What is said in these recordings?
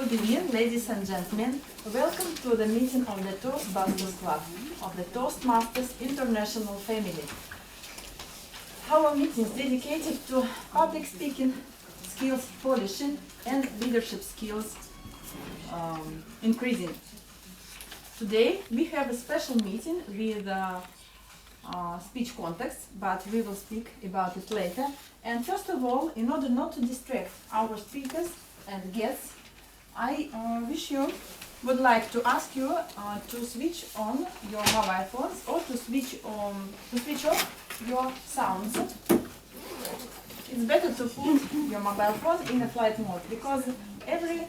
Good evening, ladies and gentlemen. Welcome to the meeting of the Toastbusters Club of the Toastmasters International family. Our meeting is dedicated to public speaking skills polishing and leadership skills increasing. Today we have a special meeting with speech context, but we will speak about it later. And first of all, in order not to distract our speakers and guests, I would like to ask you to switch on your mobile phones or to switch off your sounds. It's better to put your mobile phone in a flight mode, because every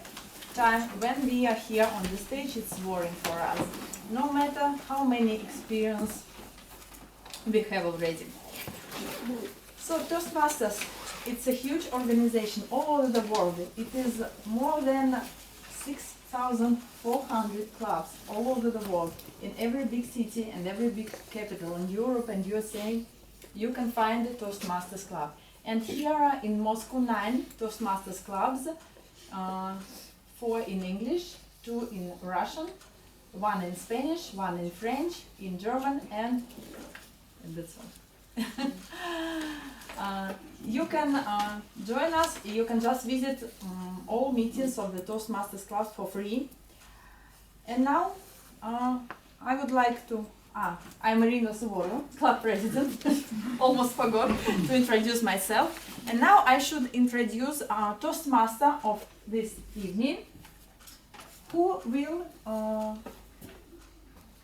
time when we are here on the stage, it's boring for us, no matter how many experience we have already. So Toastmasters, it's a huge organization all over the world. It is more than 6,400 clubs all over the world. In every big city and every big capital in Europe and USA, you can find the Toastmasters Club. And here in Moscow, 9 Toastmasters clubs, 4 in English, 2 in Russian, 1 in Spanish, 1 in French, in German, and that's all. You can join us. You can just visit all meetings of the Toastmasters Club for free. And now I would like to, I'm Irina Suvorova, club president, almost forgot to introduce myself. And now I should introduce our Toastmaster of this evening, who will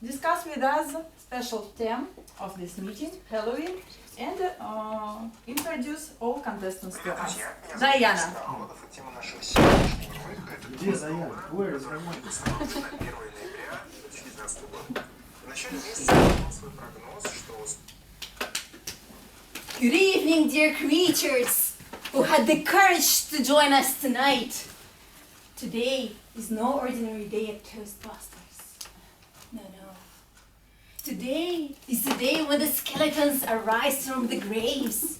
discuss with us special theme of this meeting, Halloween, and introduce all contestants to us. Diana. Где Diana? Where is her mic? Good evening, dear creatures who had the courage to join us tonight. Today is no ordinary day at Toastbusters. No. Today is the day when the skeletons arise from the graves.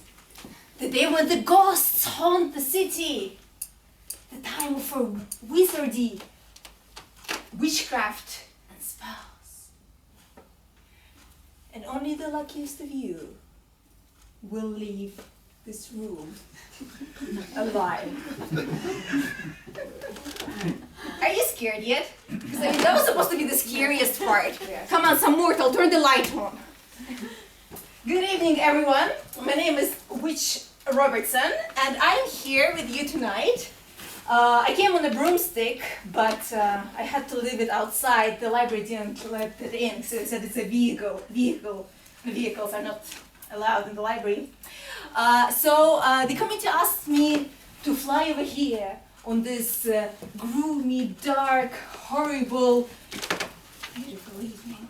The day when the ghosts haunt the city. The time for wizardry, witchcraft, and spells. And only the luckiest of you will leave this room alive. Are you scared yet? Because that was supposed to be the scariest part. Come on, some mortal, turn the light on. Good evening, everyone. My name is Witch Robertson, and I'm here with you tonight. I came on a broomstick, but I had to leave it outside. The library didn't let it in, so it said it's a vehicle. Vehicles are not allowed in the library. So the committee asked me to fly over here on this gloomy, dark, horrible, beautiful evening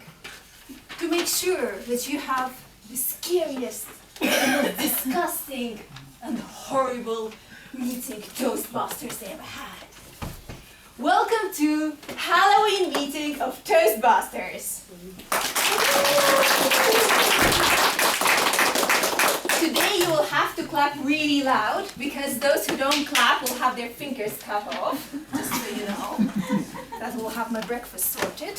to make sure that you have the scariest, the most disgusting and horrible meeting Toastbusters ever had. Welcome to Halloween meeting of Toastbusters. Today you will have to clap really loud, because those who don't clap will have their fingers cut off, just so you know. That will have my breakfast sorted.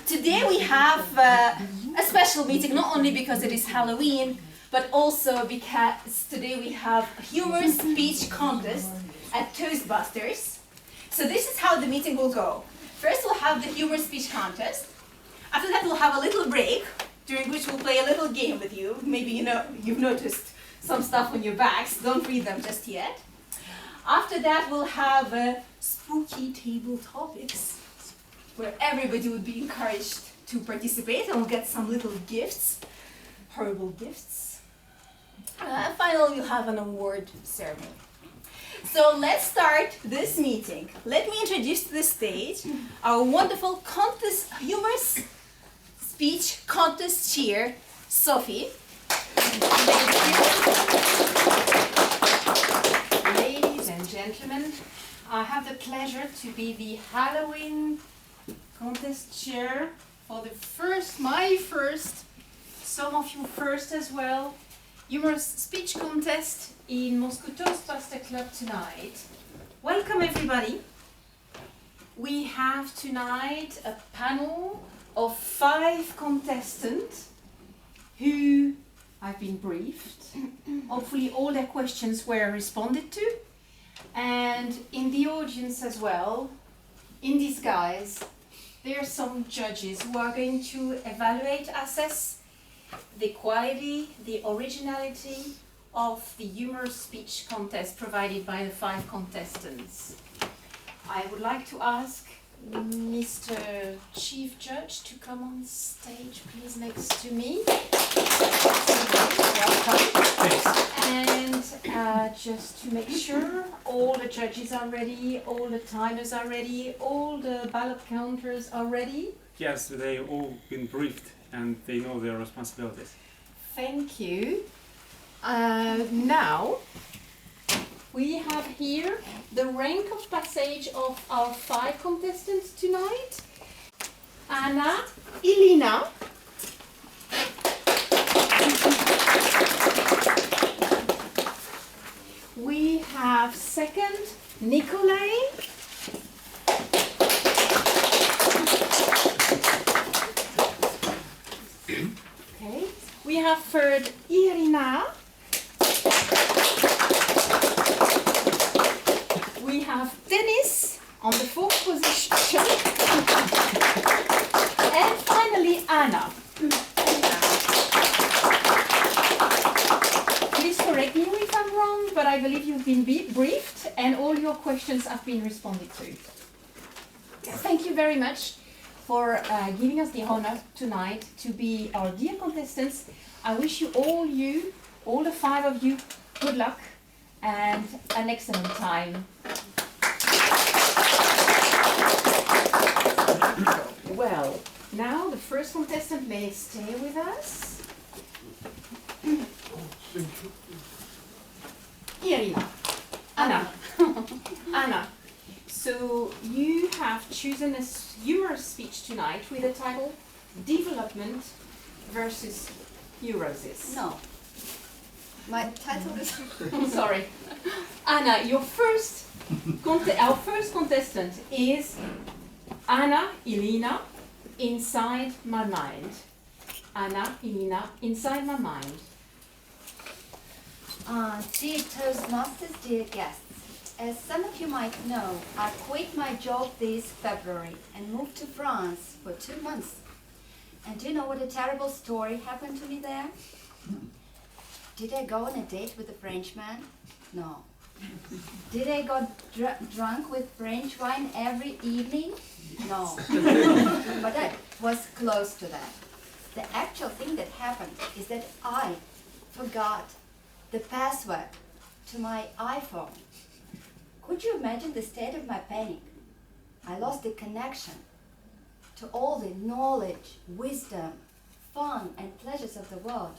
Today we have a special meeting, not only because it is Halloween, but also because today we have a humorous speech contest at Toastbusters. So this is how the meeting will go. First we'll have the humorous speech contest. After that we'll have a little break, during which we'll play a little game with you. Maybe you've noticed some stuff on your backs. Don't read them just yet. After that we'll have spooky table topics, where everybody would be encouraged to participate, and we'll get some little gifts, horrible gifts. And finally we'll have an award ceremony. So let's start this meeting. Let me introduce to the stage our wonderful humorous speech contest cheer, Sophie. Ladies and gentlemen, I have the pleasure to be the Halloween contest chair for my first, some of you first as well, humorous speech contest in Moscow Toastbuster Club tonight. Welcome Welcome everybody. We have tonight a panel of 5 contestants who have been briefed. Hopefully all their questions were responded to. And in the audience as well, in disguise, there are some judges who are going to evaluate, assess the quality, the originality of the humorous speech contest provided by the 5 contestants. I would like to ask Mr. Chief Judge to come on stage, please, next to me. Welcome. And just to make sure all the judges are ready, all the timers are ready, all the ballot counters are ready. Yes, they all been briefed and they know their responsibilities. Thank you. Now, we have here the rank of passage of our 5 contestants tonight. Anna, Elina, we have second, Nikolai, okay. We have third, Irina. We have Dennis on the 4th position. And finally, Anna. Please correct me if I'm wrong, but I believe you've been briefed and all your questions have been responded to. Thank you very much for giving us the honor tonight to be our dear contestants. I wish you, all the 5 of you, good luck and an excellent time. Well, now the first contestant may stay with us. Irina. Anna. Anna. So you have chosen a humorous speech tonight with the title Development versus Neurosis. No. My title is... Sorry. Anna, your our first contestant is Anna Elina, Inside My Mind. Anna Elina, Inside My Mind. Dear Toastmasters, dear guests, as some of you might know, I quit my job this February and moved to France for 2 months. And do you know what a terrible story happened to me there? Did I go on a date with a Frenchman? No. Did I go drunk with French wine every evening? No. But I was close to that. The actual thing that happened is that I forgot the password to my iPhone. Could you imagine the state of my panic? I lost the connection to all the knowledge, wisdom, fun, and pleasures of the world.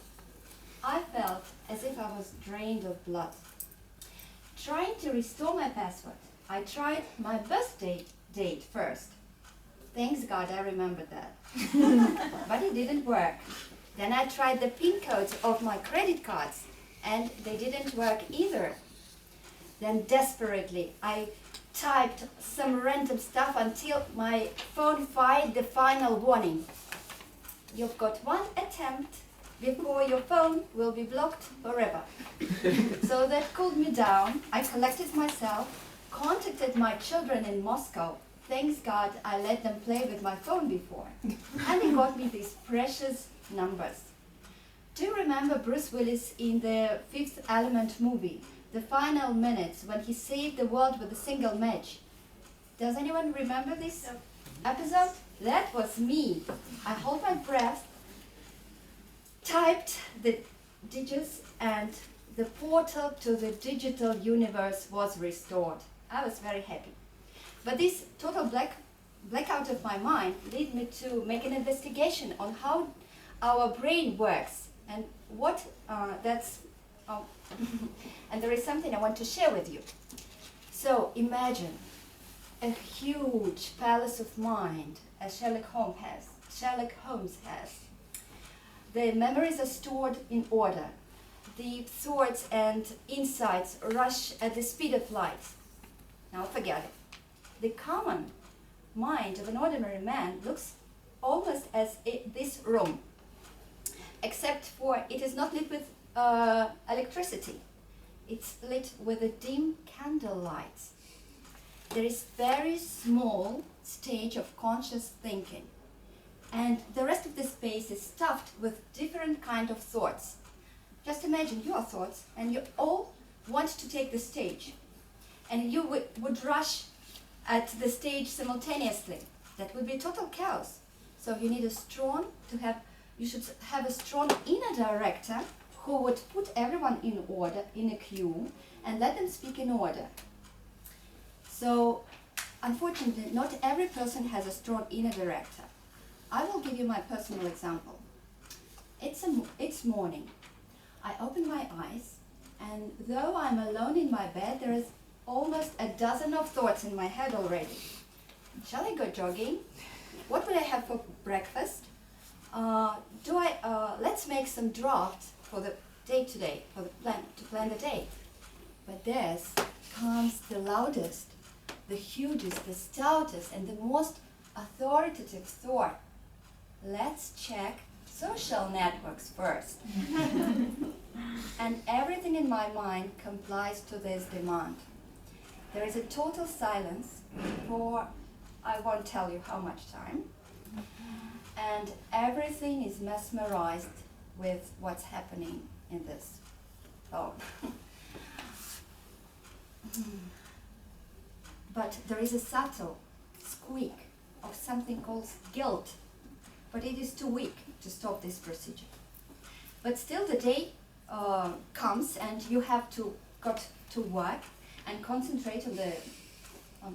I felt as if I was drained of blood. Trying to restore my password, I tried my birthday date first. Thanks God I remembered that. But it didn't work. Then I tried the PIN codes of my credit cards, and they didn't work either. Then desperately I typed some random stuff until my phone fired the final warning. You've got 1 attempt before your phone will be blocked forever. So that cooled me down. I collected myself, contacted my children in Moscow. Thanks God I let them play with my phone before. And they got me these precious numbers. Do you remember Bruce Willis in the Fifth Element movie, the final minutes when he saved the world with a single match? Does anyone remember this episode? That was me. I held my breath, typed the digits, and the portal to the digital universe was restored. I was very happy. But this total blackout of my mind led me to make an investigation on how our brain works and what and there is something I want to share with you. So imagine a huge palace of mind, as Sherlock Holmes has. The memories are stored in order. The thoughts and insights rush at the speed of light. Now forget it. The common mind of an ordinary man looks almost as this room, except for it is not lit with electricity. It's lit with a dim candlelight. There is very small stage of conscious thinking, and the rest of the space is stuffed with different kind of thoughts. Just imagine your thoughts, and you all want to take the stage, and you would rush at the stage simultaneously. That would be total chaos. So you need you should have a strong inner director who would put everyone in order, in a queue, and let them speak in order. So, unfortunately, not every person has a strong inner director. I will give you my personal example. It's morning. I open my eyes, and though I'm alone in my bed, there is almost a dozen of thoughts in my head already. Shall I go jogging? What will I have for breakfast? Let's make some drafts for the day today, to plan the day. But there's comes the loudest, the hugest, the stoutest, and the most authoritative thought. Let's check social networks first. And everything in my mind complies to this demand. There is a total silence for, I won't tell you how much time, and everything is mesmerized with what's happening in this phone. But there is a subtle squeak of something called guilt, but it is too weak to stop this procedure. But still the day comes and you have to go to work and concentrate on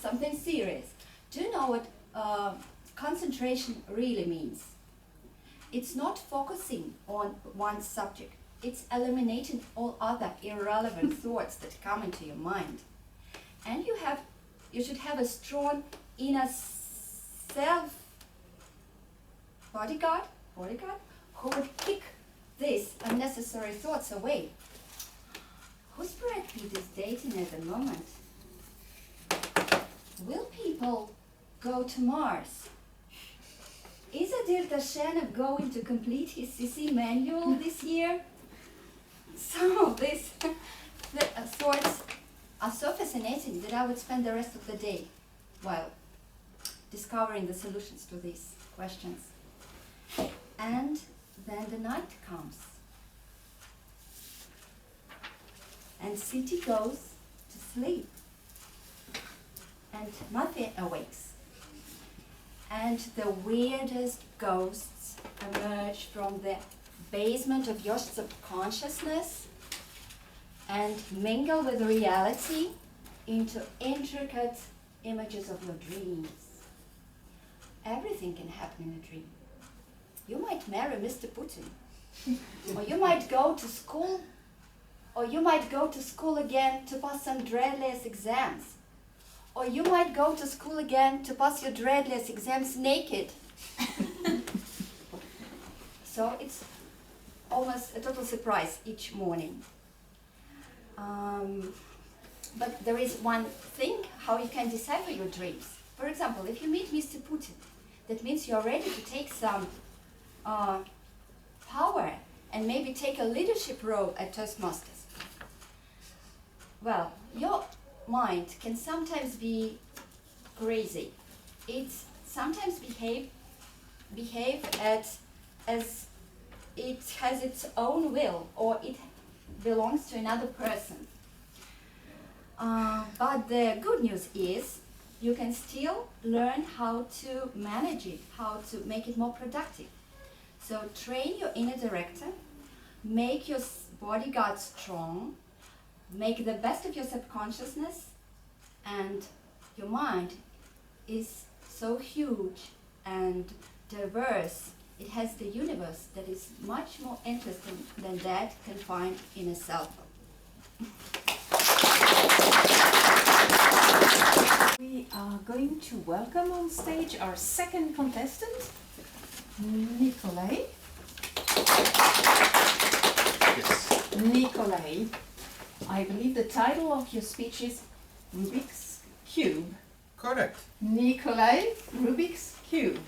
something serious. Do you know what concentration really means? It's not focusing on one subject. It's eliminating all other irrelevant thoughts that come into your mind. And you should have a strong inner self bodyguard who would kick these unnecessary thoughts away. Whose Brad Pitt is dating at the moment? Will people go to Mars? Is Adil Tashenev going to complete his CC manual this year? Some of these thoughts are so fascinating that I would spend the rest of the day while discovering the solutions to these questions. And then the night comes. And city goes to sleep. And Mafia awakes. And the weirdest ghosts emerge from the basement of your subconsciousness and mingle with reality into intricate images of your dreams. Everything can happen in a dream. You might marry Mr. Putin, or you might go to school, again to pass some dreadless exams, or you might go to school again to pass your dreadless exams naked. So it's almost a total surprise each morning. But there is one thing how you can decipher your dreams. For example, if you meet Mr. Putin, that means you're ready to take some power and maybe take a leadership role at Toastmasters. Well, your mind can sometimes be crazy. It sometimes behave as it has its own will, or it belongs to another person. But the good news is you can still learn how to manage it, how to make it more productive. So train your inner director, make your bodyguard strong, make the best of your subconsciousness, and your mind is so huge and diverse. It has the universe that is much more interesting than that confined in a cell phone. We are going to welcome on stage our second contestant, Nikolai. Yes. Nikolai, I believe the title of your speech is Rubik's Cube. Correct. Nikolai, Rubik's Cube.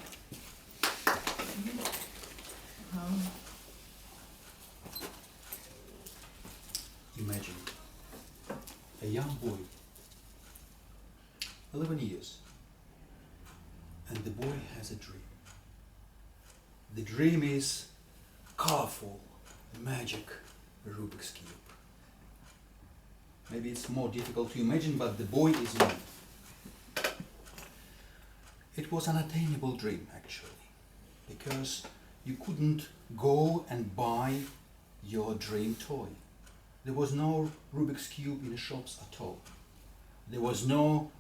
Imagine a young boy, 11 years, and the boy has a dream. The dream is colorful, magic Rubik's Cube. Maybe it's more difficult to imagine, but the boy is in. It was an attainable dream, actually, because you couldn't go and buy your dream toy. There was no Rubik's Cube in the shops at all. There was no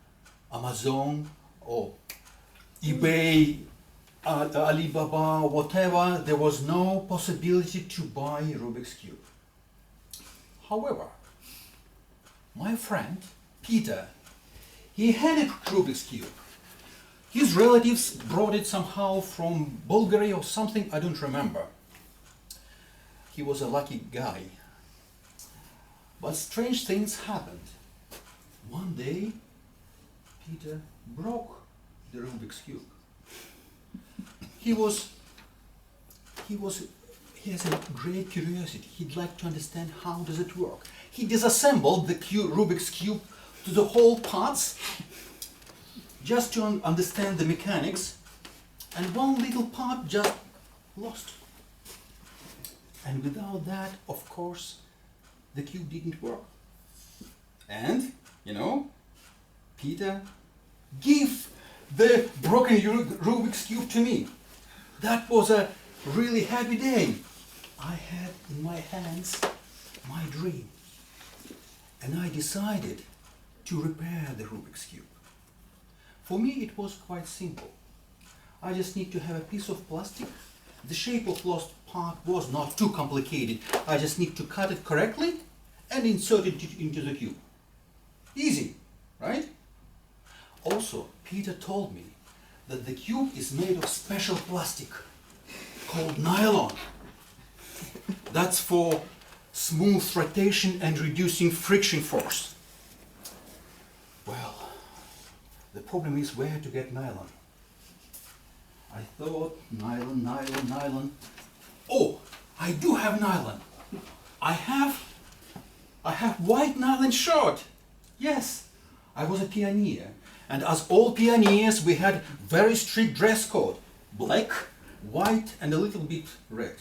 Amazon or eBay, Alibaba, whatever. There was no possibility to buy Rubik's Cube. However, my friend Peter, he had a Rubik's Cube. His relatives brought it somehow from Bulgaria or something, I don't remember. He was a lucky guy. But strange things happened. One day, Peter broke the Rubik's Cube. He has a great curiosity. He'd like to understand how does it work. He disassembled the Rubik's Cube to the whole parts just to understand the mechanics, and one little part just lost. And without that, of course, the cube didn't work. And, Peter gave the broken Rubik's Cube to me. That was a really happy day. I had in my hands my dream. And I decided to repair the Rubik's Cube. For me, it was quite simple. I just need to have a piece of plastic. The shape of lost part was not too complicated. I just need to cut it correctly and insert it into the cube. Easy, right? Also, Peter told me that the cube is made of special plastic called nylon. That's for smooth rotation and reducing friction force. Well, the problem is where to get nylon. I thought nylon. Oh, I do have nylon. I have white nylon shirt. Yes, I was a pioneer. And as all pioneers, we had very strict dress code. Black, white, and a little bit red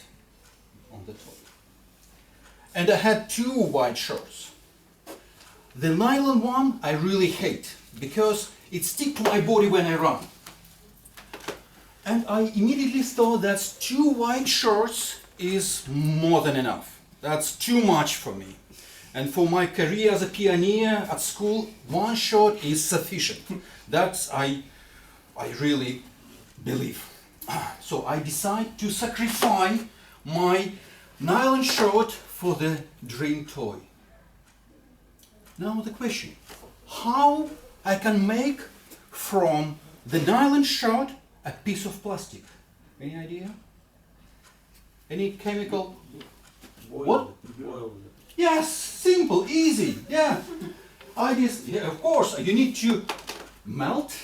on the top. And I had 2 white shirts. The nylon one I really hate because it sticks to my body when I run. And I immediately thought that 2 white shirts is more than enough. That's too much for me. And for my career as a pioneer at school, 1 shirt is sufficient. That's I really believe. So I decide to sacrifice my nylon shirt for the dream toy. Now the question, how I can make from the nylon shirt a piece of plastic? Any idea? Any chemical? What? Yes, simple, easy, yeah. Of course, you need to melt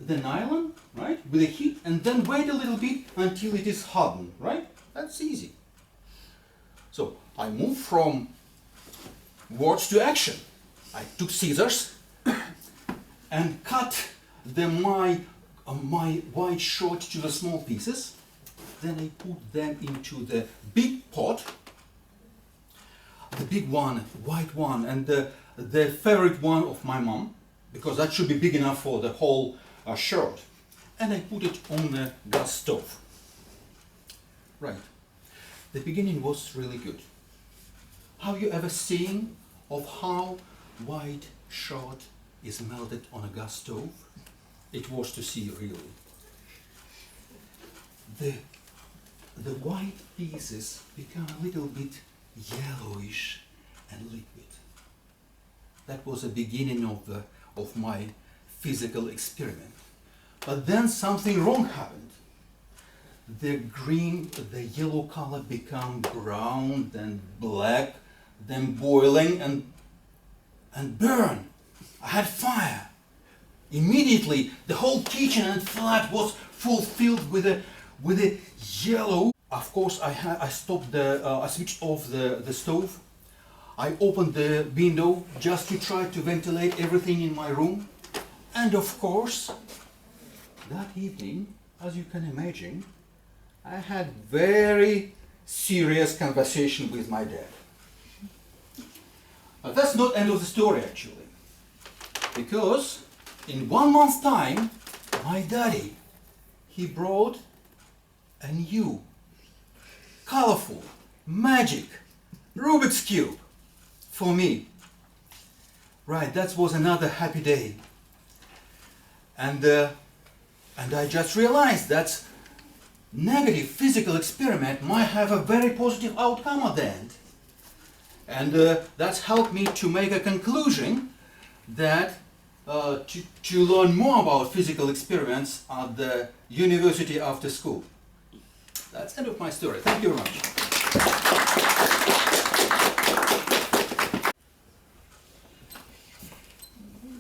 the nylon, right, with the heat, and then wait a little bit until it is hardened, right? That's easy. So I moved from words to action. I took scissors and cut my white shirt to the small pieces. Then I put them into the big pot. The big one, white one, and the favorite one of my mom, because that should be big enough for the whole shirt. And I put it on the gas stove. Right. The beginning was really good. Have you ever seen of how white shirt is melted on a gas stove? It was to see really. The white pieces become a little bit yellowish and liquid. That was the beginning of my physical experiment. But then something wrong happened. The yellow color became brown, then black, then boiling and burn. I had fire. Immediately, the whole kitchen and flat was fulfilled with a yellow. Of course, I stopped I switched off the stove. I opened the window just to try to ventilate everything in my room. And of course, that evening, as you can imagine, I had very serious conversation with my dad. That's not end of the story actually, because in 1 month's time, my daddy, he brought a new, colorful, magic Rubik's Cube for me. Right, that was another happy day. And I just realized that negative physical experiment might have a very positive outcome at the end. And that's helped me to make a conclusion that to learn more about physical experiments at the university after school. That's the end of my story. Thank you very much.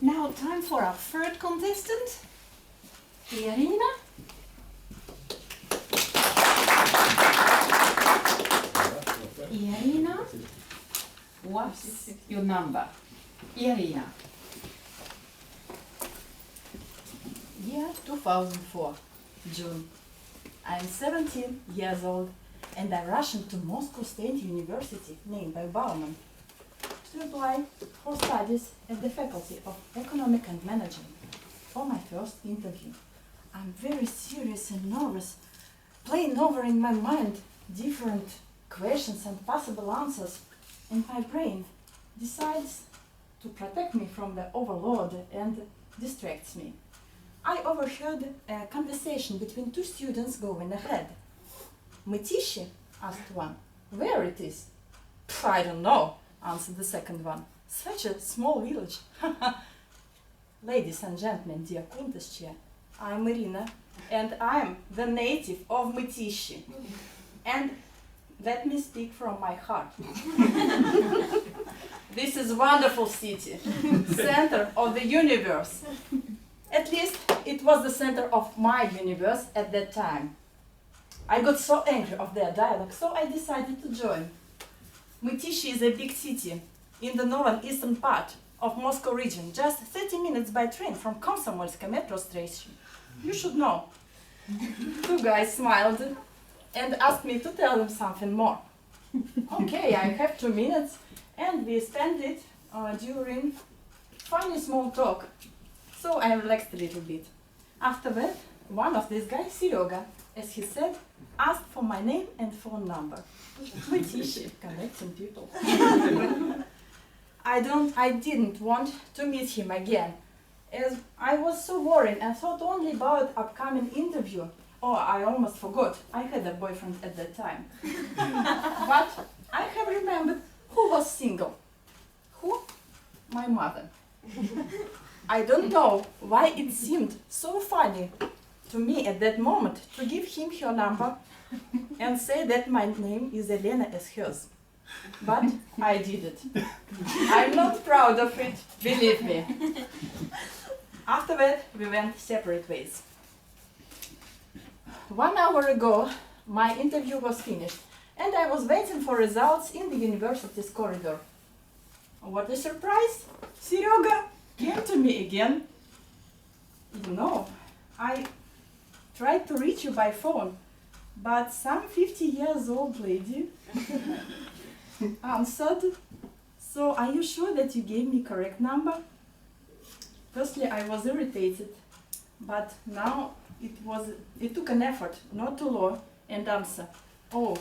Now time for our third contestant, Irina. Irina, what's your number? Irina. Year 2004, June. I'm 17 years old and I rushed to Moscow State University, named by Bauman, to apply for studies at the Faculty of Economic and Management for my first interview. I'm very serious and nervous, playing over in my mind different questions and possible answers, and my brain decides to protect me from the overload and distracts me. I overheard a conversation between two students going ahead. Mitishi asked one, "Where it is?" "I don't know," answered the second one. "Such a small village." Ladies and gentlemen, dear contest chair, I'm Irina, and I'm the native of Mitishi. And let me speak from my heart. This is a wonderful city, center of the universe. At least it was the center of my universe at that time. I got so angry of their dialogue, so I decided to join. Mitishi is a big city in the northeastern part of Moscow region, just 30 minutes by train from Komsomolsk metro station. You should know. Two guys smiled and asked me to tell them something more. Okay, I have 2 minutes, and we spent it during funny small talk. So I relaxed a little bit. After that, one of these guys, Serega, as he said, asked for my name and phone number. Mitishi, connecting people. I didn't want to meet him again, as I was so worried and thought only about upcoming interview. Oh, I almost forgot, I had a boyfriend at that time. But I have remembered who was single. Who? My mother. I don't know why it seemed so funny to me at that moment to give him her number and say that my name is Elena as hers. But I did it. I'm not proud of it, believe me. After that, we went separate ways. 1 hour ago, my interview was finished, and I was waiting for results in the university's corridor. What a surprise! Serega came to me again. You know, I tried to reach you by phone, but some 50 years old lady answered. So are you sure that you gave me correct number? Firstly, I was irritated, but now it took an effort not to lie and answer. Oh,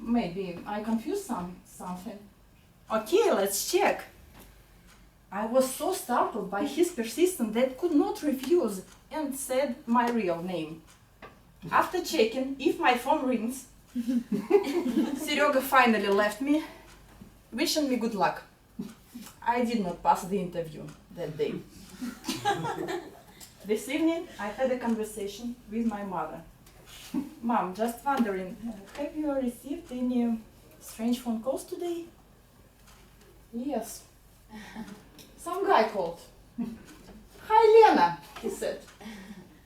maybe I confused something. Okay, let's check. I was so startled by his persistence that could not refuse and said my real name. After checking if my phone rings, Serega finally left me, wishing me good luck. I did not pass the interview that day. This evening, I had a conversation with my mother. Mom, just wondering, have you received any strange phone calls today? Yes. Some guy called. Hi Lena, he said.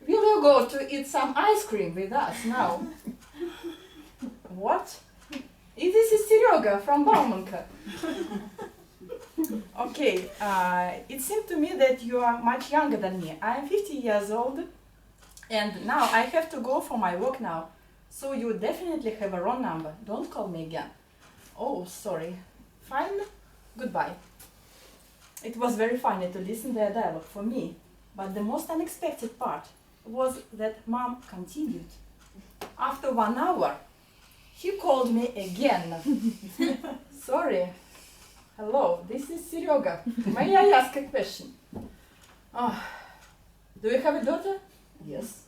Will you go to eat some ice cream with us now? What? This is Serega from Baumanka. Okay, it seemed to me that you are much younger than me. I am 50 years old and now I have to go for my work now. So you definitely have a wrong number. Don't call me again. Oh, sorry. Fine. Goodbye. It was very funny to listen to their dialogue for me, but the most unexpected part was that Mom continued. After 1 hour, he called me again. Sorry. Hello, this is Serega. May I ask a question? Do you have a daughter? Yes.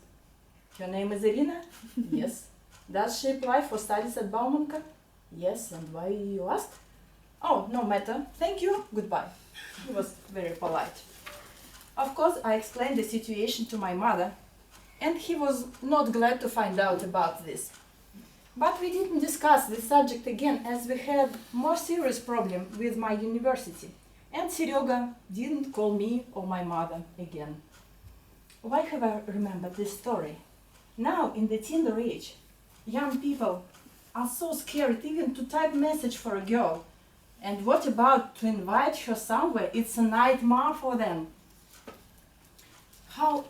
Her name is Irina? Yes. Does she apply for studies at Baumanka? Yes. And why you ask? Oh, no matter. Thank you. Goodbye. He was very polite. Of course, I explained the situation to my mother, and he was not glad to find out about this. But we didn't discuss this subject again as we had more serious problem with my university, and Serega didn't call me or my mother again. Why have I remembered this story? Now, in the Tinder age, young people are so scared even to type message for a girl. And what about to invite her somewhere? It's a nightmare for them. How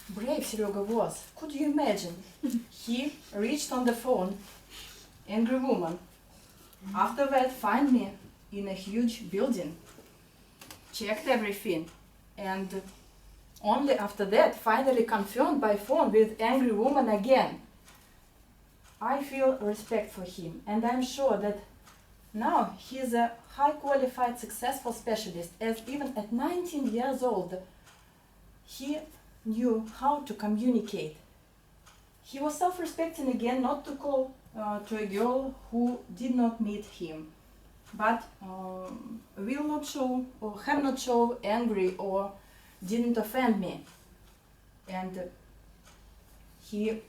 brave Serega was. Could you imagine? He reached on the phone, angry woman. After that, find me in a huge building. Checked everything. And only after that, finally confirmed by phone with angry woman again. I feel respect for him, and I'm sure that now he's a high qualified, successful specialist, as even at 19 years old, he knew how to communicate. He was self-respecting again, not to call to a girl who did not meet him, but will not show or have not shown angry or didn't offend me. And he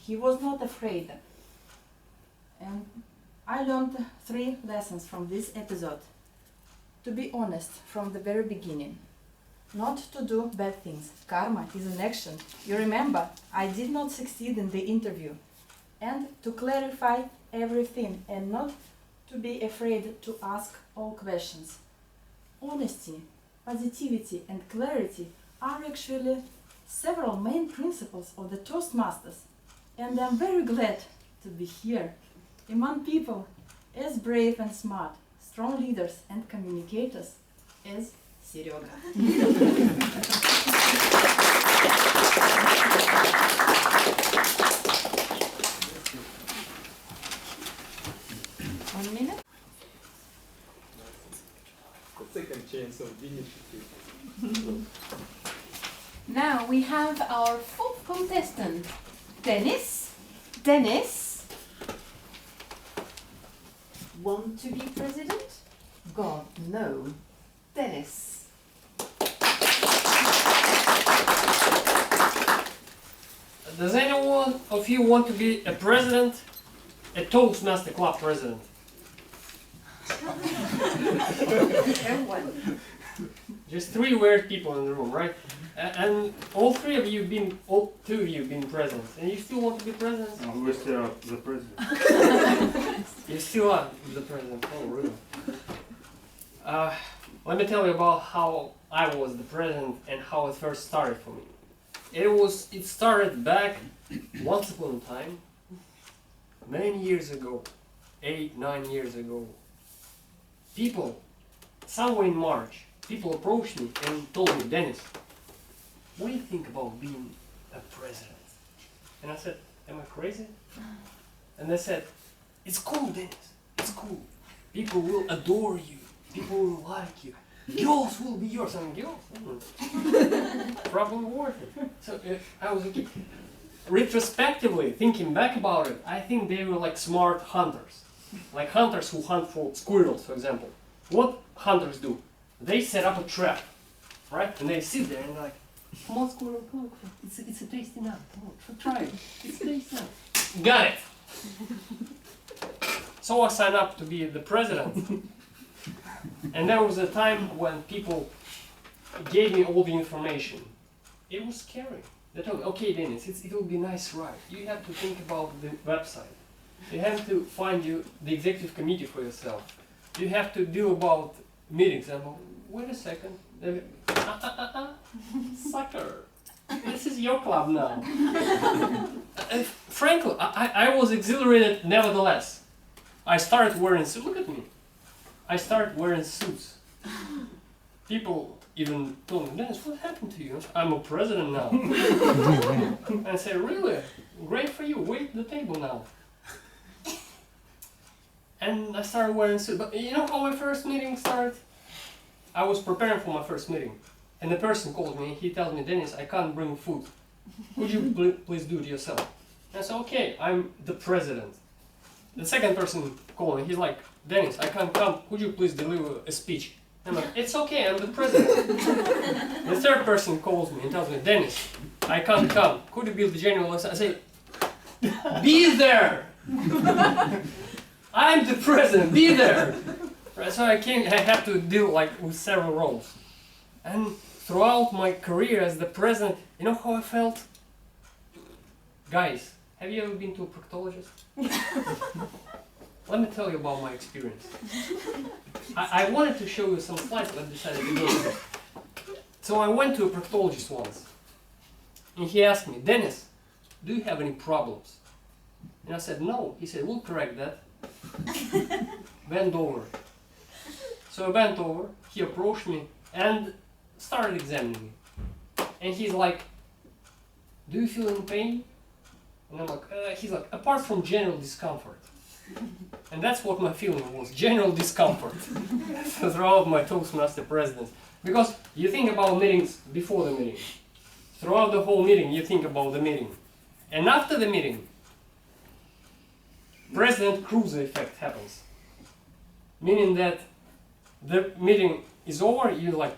was not afraid. And I learned 3 lessons from this episode. To be honest from the very beginning. Not to do bad things. Karma is an action. You remember, I did not succeed in the interview. And to clarify everything and not to be afraid to ask all questions. Honesty, positivity and clarity are actually several main principles of the Toastmasters. And I'm very glad to be here among people as brave and smart, strong leaders and communicators as Serega. 1 minute. The second chance of initiative. Now we have our 4th contestant, Dennis. Dennis, want to be president? God, no. Dennis. Does anyone of you want to be a president? A Toastmaster Club president? Everyone. Just 3 weird people in the room, right? And all 2 of you been presidents, and you still want to be president? We're still the president. You still are the president. Oh, really? Let me tell you about how I was the president and how it first started for me. It started back once upon a time, many years ago, 8, 9 years ago. People, somewhere in March, people approached me and told me, Dennis, what do you think about being a president? And I said, am I crazy? And they said, it's cool, Dennis, it's cool. People will adore you. People will like you. Girls will be yours. And girls, probably worth it. So I was okay. Retrospectively, thinking back about it, I think they were like smart hunters. Like hunters who hunt for squirrels, for example. What hunters do? They set up a trap, right? And they sit there and they're like, come on, squirrel, come on. It's a tasty nut. Come on, try it. It's a tasty nut. Got it. So I signed up to be the president. And there was a time when people gave me all the information. It was scary. They told me, okay, Dennis, it will be nice, right? You have to think about the website. You have to find the executive committee for yourself. You have to do about meetings. I'm like, wait a second. Sucker. This is your club now. Frankly, I was exhilarated nevertheless. I started wearing suits. Look at me. I started wearing suits. People even told me, Dennis, what happened to you? I'm a president now. I said, really? Great for you. Wait at the table now. And I started wearing suits. But you know how my first meeting started? I was preparing for my first meeting. And the person called me. He tells me, Dennis, I can't bring food. Could you please do it yourself? And I said, okay, I'm the president. The second person called me. He's like, Dennis, I can't come. Could you please deliver a speech? I'm like, it's okay, I'm the president. The third person calls me and tells me, Dennis, I can't come. Could you be the general? I say, be there! I'm the president, be there! Right, so I had to deal with several roles. And throughout my career as the president, you know how I felt? Guys, have you ever been to a proctologist? Let me tell you about my experience. I wanted to show you some slides, but I decided to do it. So I went to a proctologist once, and he asked me, Dennis, do you have any problems? And I said, no. He said, we'll correct that. Bend over. So I bent over, he approached me, and started examining me. And he's like, do you feel in pain? And I'm like, he's like, apart from general discomfort. And that's what my feeling was, general discomfort throughout my Toastmaster presidency. Because you think about meetings before the meeting. Throughout the whole meeting, you think about the meeting. And after the meeting, President Cruiser effect happens. Meaning that the meeting is over, you're like,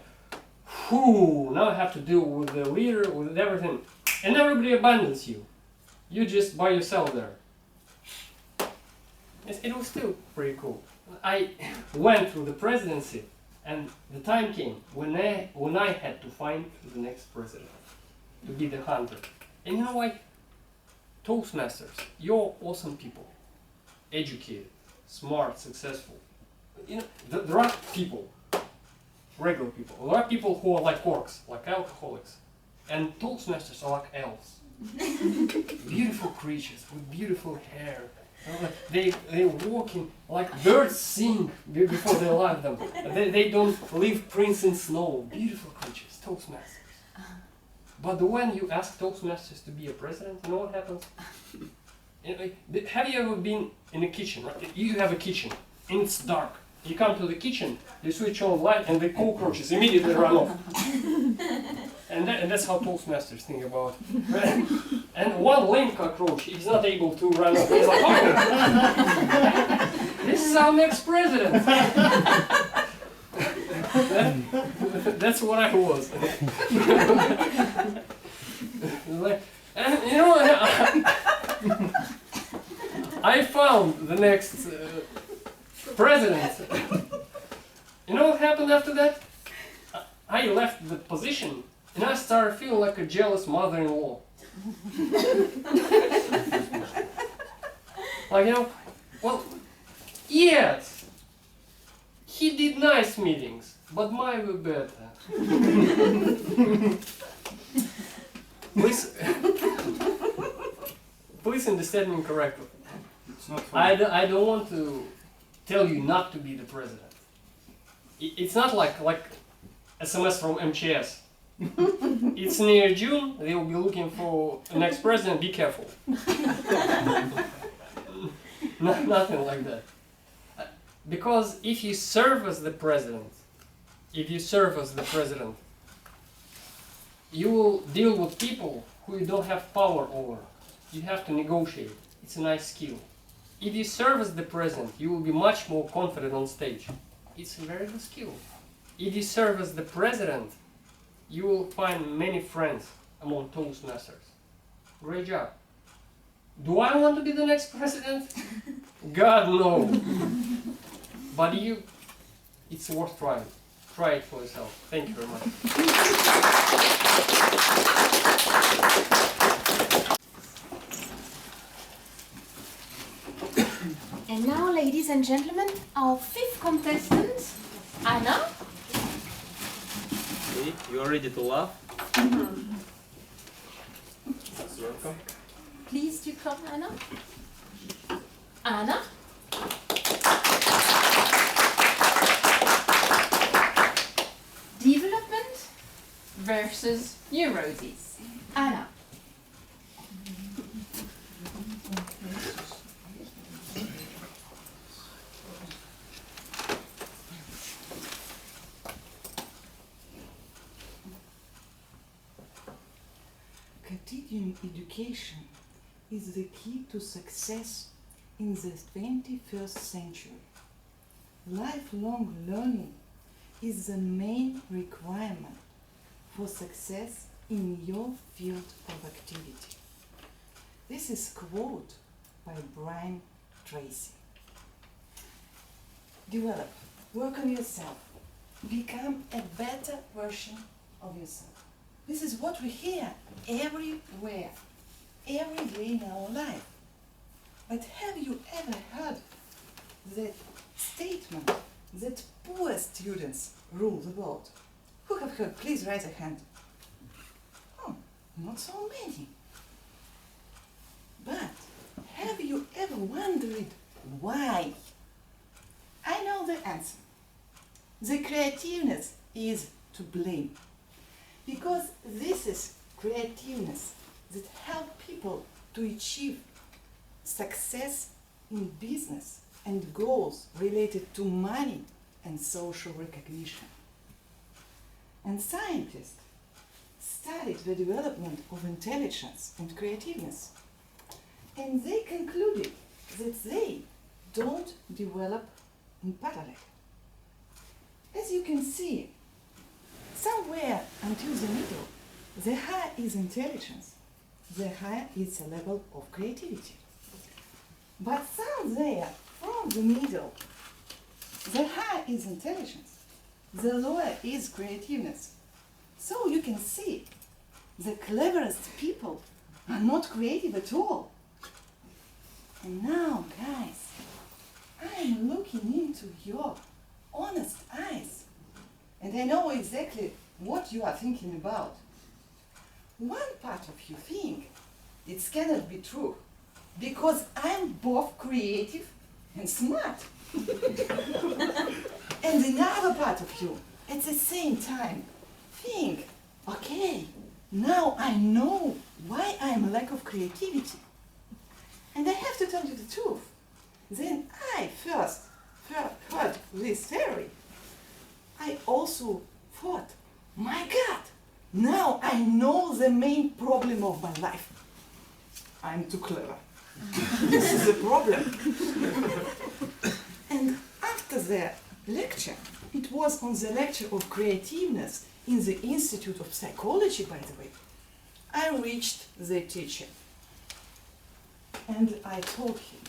whew, now I have to deal with the leader, with everything. And everybody abandons you. You're just by yourself there. It was still pretty cool. I went through the presidency, and the time came when I had to find the next president, to be the hunter. And you know what? Toastmasters, you're awesome people. Educated, smart, successful. You know, there are people, regular people. There are people who are like orcs, like alcoholics. And Toastmasters are like elves. Beautiful creatures with beautiful hair. They walk in like birds sing before they love them. They don't leave prints in snow. Beautiful creatures, Toastmasters. But when you ask Toastmasters to be a president, you know what happens? Have you ever been in a kitchen, right? You have a kitchen and it's dark. You come to the kitchen, you switch on light and the cockroaches immediately run off. And that's how Toastmasters think about it. And one lame cockroach is not able to run off. He's like, oh, this is our next president. That's what I was. And you know, I found the next president. You know what happened after that? I left the position and I started feeling like a jealous mother-in-law. Like, you know, well, yes, he did nice meetings, but mine were better. Please understand me correctly. It's not funny. I don't want to tell you not to be the president. It's not like SMS from MCS. It's near June, they will be looking for the next president, be careful. Nothing like that. Because if you serve as the president, you will deal with people who you don't have power over. You have to negotiate. It's a nice skill. If you serve as the president, you will be much more confident on stage. It's a very good skill. If you serve as the president, you will find many friends among Toastmasters. Great job. Do I want to be the next president? God, no. But it's worth trying. try it for yourself. Thank you very much. And now, ladies and gentlemen, our fifth contestant, Anna. Okay, you are ready to laugh? Welcome. Please do come, Anna. Anna. Development versus neuroses. Anna. Continuing education is the key to success in the 21st century. Lifelong learning is the main requirement for success in your field of activity. This is a quote by Brian Tracy. Develop, work on yourself, become a better version of yourself. This is what we hear everywhere, every day in our life. But have you ever heard the statement that poor students rule the world? Who have heard? Please raise a hand. Oh, not so many. But have you ever wondered why? I know the answer. The creativeness is to blame. Because this is creativeness that help people to achieve success in business and goals related to money and social recognition. And scientists studied the development of intelligence and creativeness, and they concluded that they don't develop in parallel. As you can see, somewhere until the middle, the higher is intelligence, the higher is the level of creativity. But somewhere from the middle, the higher is intelligence, the lower is creativeness. So you can see, the cleverest people are not creative at all. And now, guys, I'm looking into your honest eyes. And I know exactly what you are thinking about. One part of you think it cannot be true, because I'm both creative and smart. And another part of you, at the same time, think, okay, now I know why I'm a lack of creativity. And I have to tell you the truth. Then I first heard this theory, I also thought, my God, now I know the main problem of my life. I'm too clever. This is the problem. And after the lecture, it was on the lecture of creativeness in the Institute of Psychology, by the way, I reached the teacher. And I told him,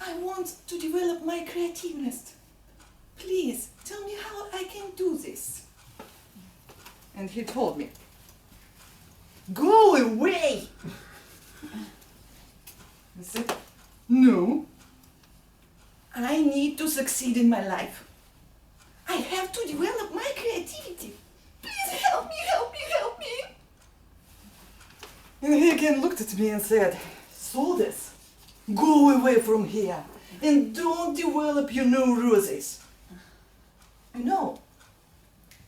I want to develop my creativeness. Please tell me how I can do this. And he told me, go away. I said, no, I need to succeed in my life. I have to develop my creativity. Please help me, help me, help me. And he again looked at me and said, Soldes, go away from here and don't develop your neuroses. You know,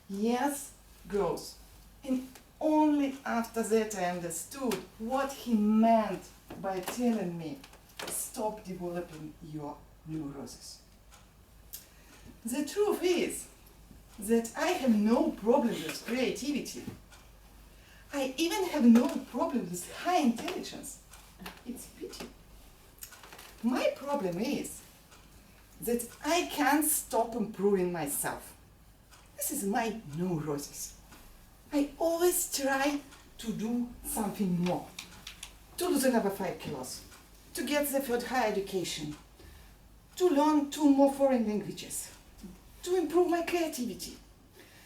yes, girls. And only after that I understood what he meant by telling me, stop developing your neuroses. The truth is that I have no problem with creativity. I even have no problem with high intelligence. It's pity. My problem is that I can't stop improving myself. This is my neurosis. I always try to do something more, to lose another 5 kilos, to get the third higher education, to learn 2 more foreign languages. to improve my creativity,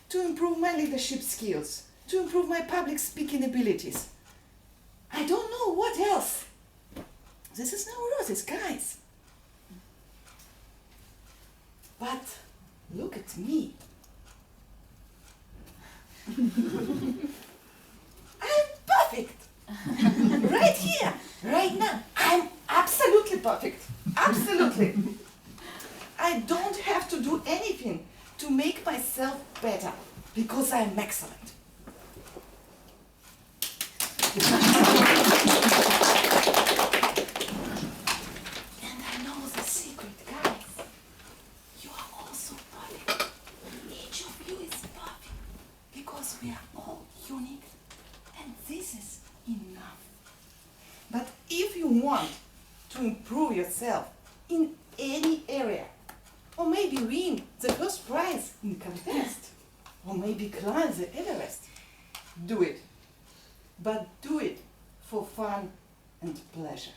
to improve my leadership skills, to improve my public speaking abilities. I don't know what else. This is no roses, guys. But look at me. I'm perfect. Right here, right now. I'm absolutely perfect. Absolutely. I don't have to do anything to make myself better because I'm excellent. And I know the secret, guys. You are all so perfect. Each of you is perfect because we are all unique. And this is enough. But if you want to improve yourself in any area, or maybe win the first prize in the contest, or maybe climb the Everest, do it. But do it for fun and pleasure.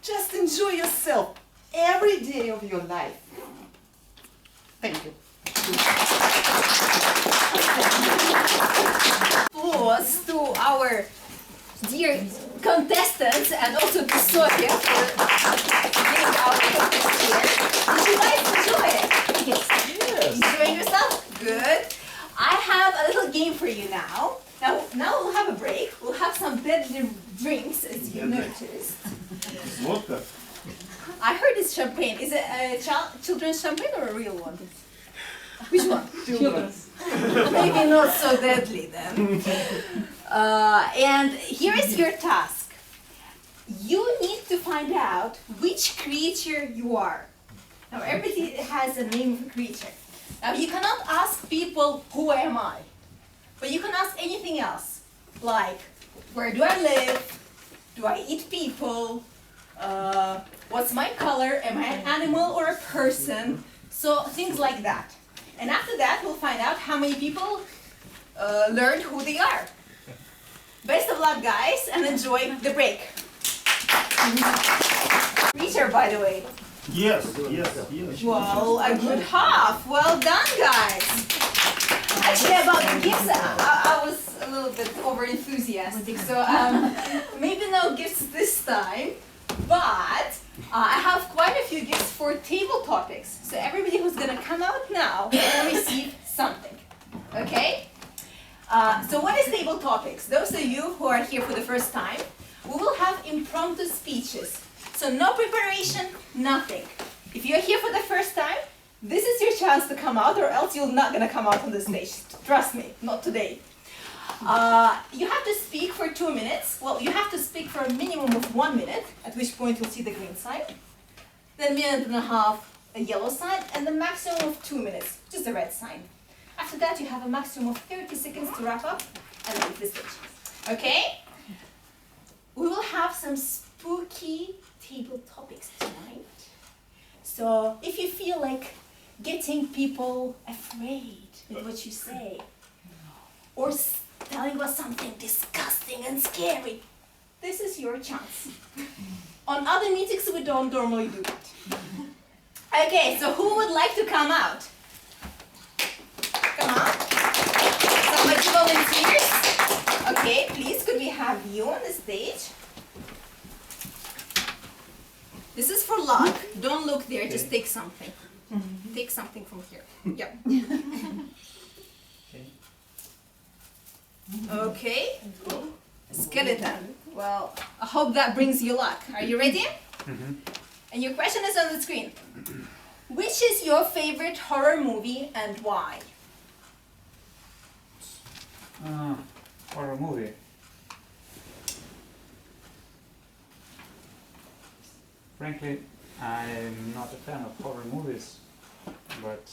Just enjoy yourself every day of your life. Thank you. Applause to our dear contestants and also to Sophia for being our contest here. Did you guys enjoy it? Yes. Enjoying yourself? Good. I have a little game for you now. Now we'll have a break. We'll have some deadly drinks, as you noticed. Vodka. I heard it's champagne. Is it a children's champagne or a real one? Which one? Children's. Maybe not so deadly then. And here is your task. You need to find out which creature you are. Now everybody has a name of a creature. Now you cannot ask people, who am I? But you can ask anything else, like, where do I live? Do I eat people? What's my color? Am I an animal or a person? So things like that. And after that, we'll find out how many people learned who they are. Best of luck, guys, and enjoy the break. Creature, by the way. Yes. Well, a good half. Well done, guys. Actually, about the gifts, I was a little bit over enthusiastic, so maybe no gifts this time. But I have quite a few gifts for table topics. So everybody who's gonna come out now will receive something. Okay? So what is table topics? Those of you who are here for the first time, we will have impromptu speeches. So no preparation, nothing. If you're here for the first time, this is your chance to come out, or else you're not gonna come out on the stage. Trust me, not today. You have to speak for 2 minutes. Well, you have to speak for a minimum of 1 minute, at which point you'll see the green sign. Then 1.5 minutes, a yellow sign, and the maximum of 2 minutes, which is the red sign. After that, you have a maximum of 30 seconds to wrap up and leave the stage. Okay? We will have some spooky table topics tonight. So if you feel like getting people afraid with what you say, or telling us something disgusting and scary, this is your chance. On other meetings, we don't normally do that. Okay, so who would like to come out? Come on. Somebody volunteers? Okay, please, could we have you on the stage? This is for luck. Don't look there, just take something. Take something from here. Yep. Okay. Skeleton. Well, I hope that brings you luck. Are you ready? And your question is on the screen. Which is your favorite horror movie and why? Horror movie. Frankly, I'm not a fan of horror movies, but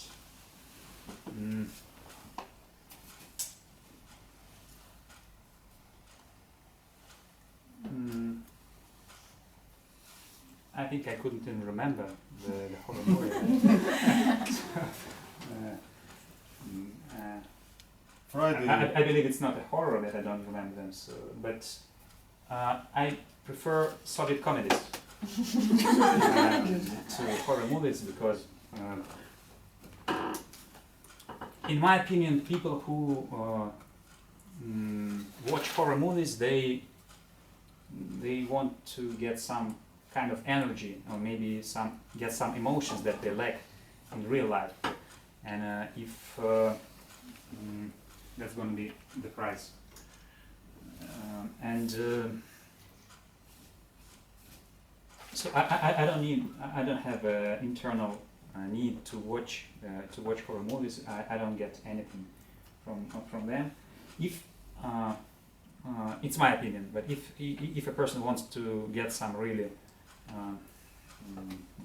I think I couldn't even remember the horror movie. Friday. I believe it's not a horror that I don't remember them. So, but I prefer solid comedies to horror movies because in my opinion, people who watch horror movies, they want to get some kind of energy, or maybe get some emotions that they lack in real life. And if that's going to be the price. So I don't have an internal need to watch horror movies. I don't get anything from them. If it's my opinion, but if a person wants to get some really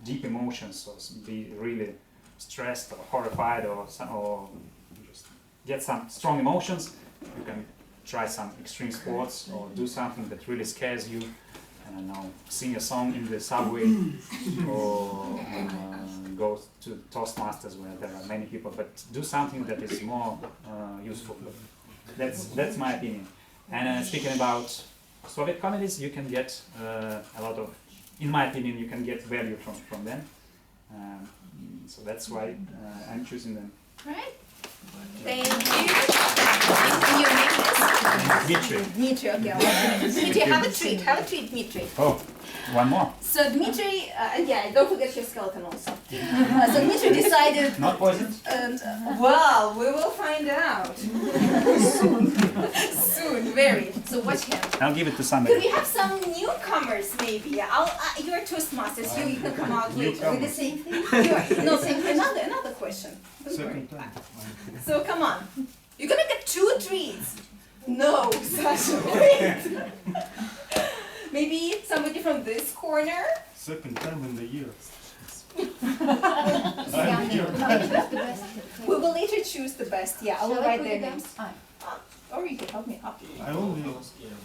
deep emotions, or be really stressed or horrified, or just get some strong emotions, you can try some extreme sports or do something that really scares you. I don't know, sing a song in the subway, or go to Toastbusters where there are many people, but do something that is more useful. That's my opinion. And speaking about Soviet comedies, you can get a lot of, in my opinion, you can get value from them. So that's why I'm choosing them. Right? Thank you. And your name is? Dmitry. Dmitry, okay. Dmitry, have a treat. Have a treat, Dmitry. Oh, one more. So Dmitry, yeah, don't forget your skeleton also. So Dmitry decided, Not poisoned? and well, we will find out. Soon, very. So watch him. I'll give it to Could somebody. we have some newcomers maybe? You're Toastmasters, you can come out later. With the same thing? No, same thing. Another question. Second time. So come on. You're gonna get 2 treats. No, Sasha, wait. Maybe somebody from this corner? Second time in the year. We will later choose the best. Yeah, I will Shall I write put their it down? names. Or you can help me up. I only.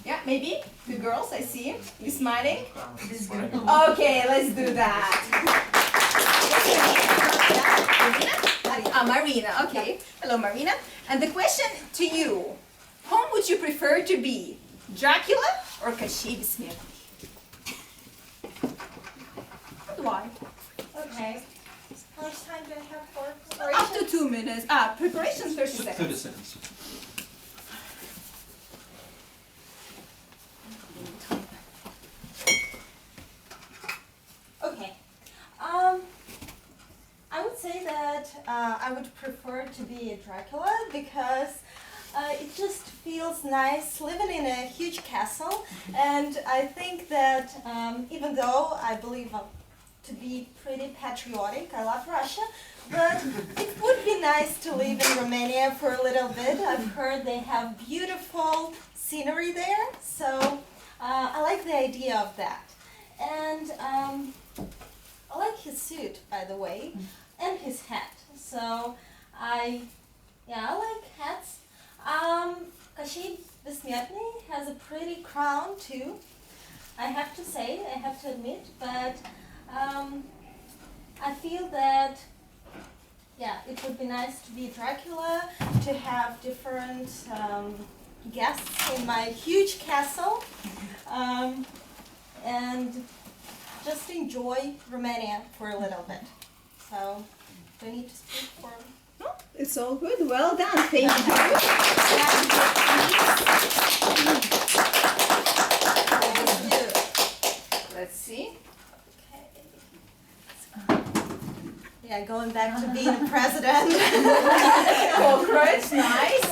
Yeah, maybe. The girls, I see. You smiling? Okay, let's do that. Marina? Marina, okay. Hello, Marina. And the question to you, whom would you prefer to be? Dracula or Кощей Бессмертный? Why? Okay. How much time do I have for Up preparation? to 2 minutes. Preparation 30 seconds. 30 seconds. Okay. I would say that I would prefer to be a Dracula because it just feels nice living in a huge castle, and I think that even though I believe to be pretty patriotic, I love Russia, but it would be nice to live in Romania for a little bit. I've heard they have beautiful scenery there, so I like the idea of that. And I like his suit, by the way, and his hat. So I like hats. Кощей Бессмертный has a pretty crown too. I have to say, I have to admit, but I feel that it would be nice to be Dracula, to have different guests in my huge castle, and just enjoy Romania for a little bit. So, do I need to speak for? No, it's all good. Well done. Thank you. Let's see. Yeah, going back to being a president. Congrats, nice.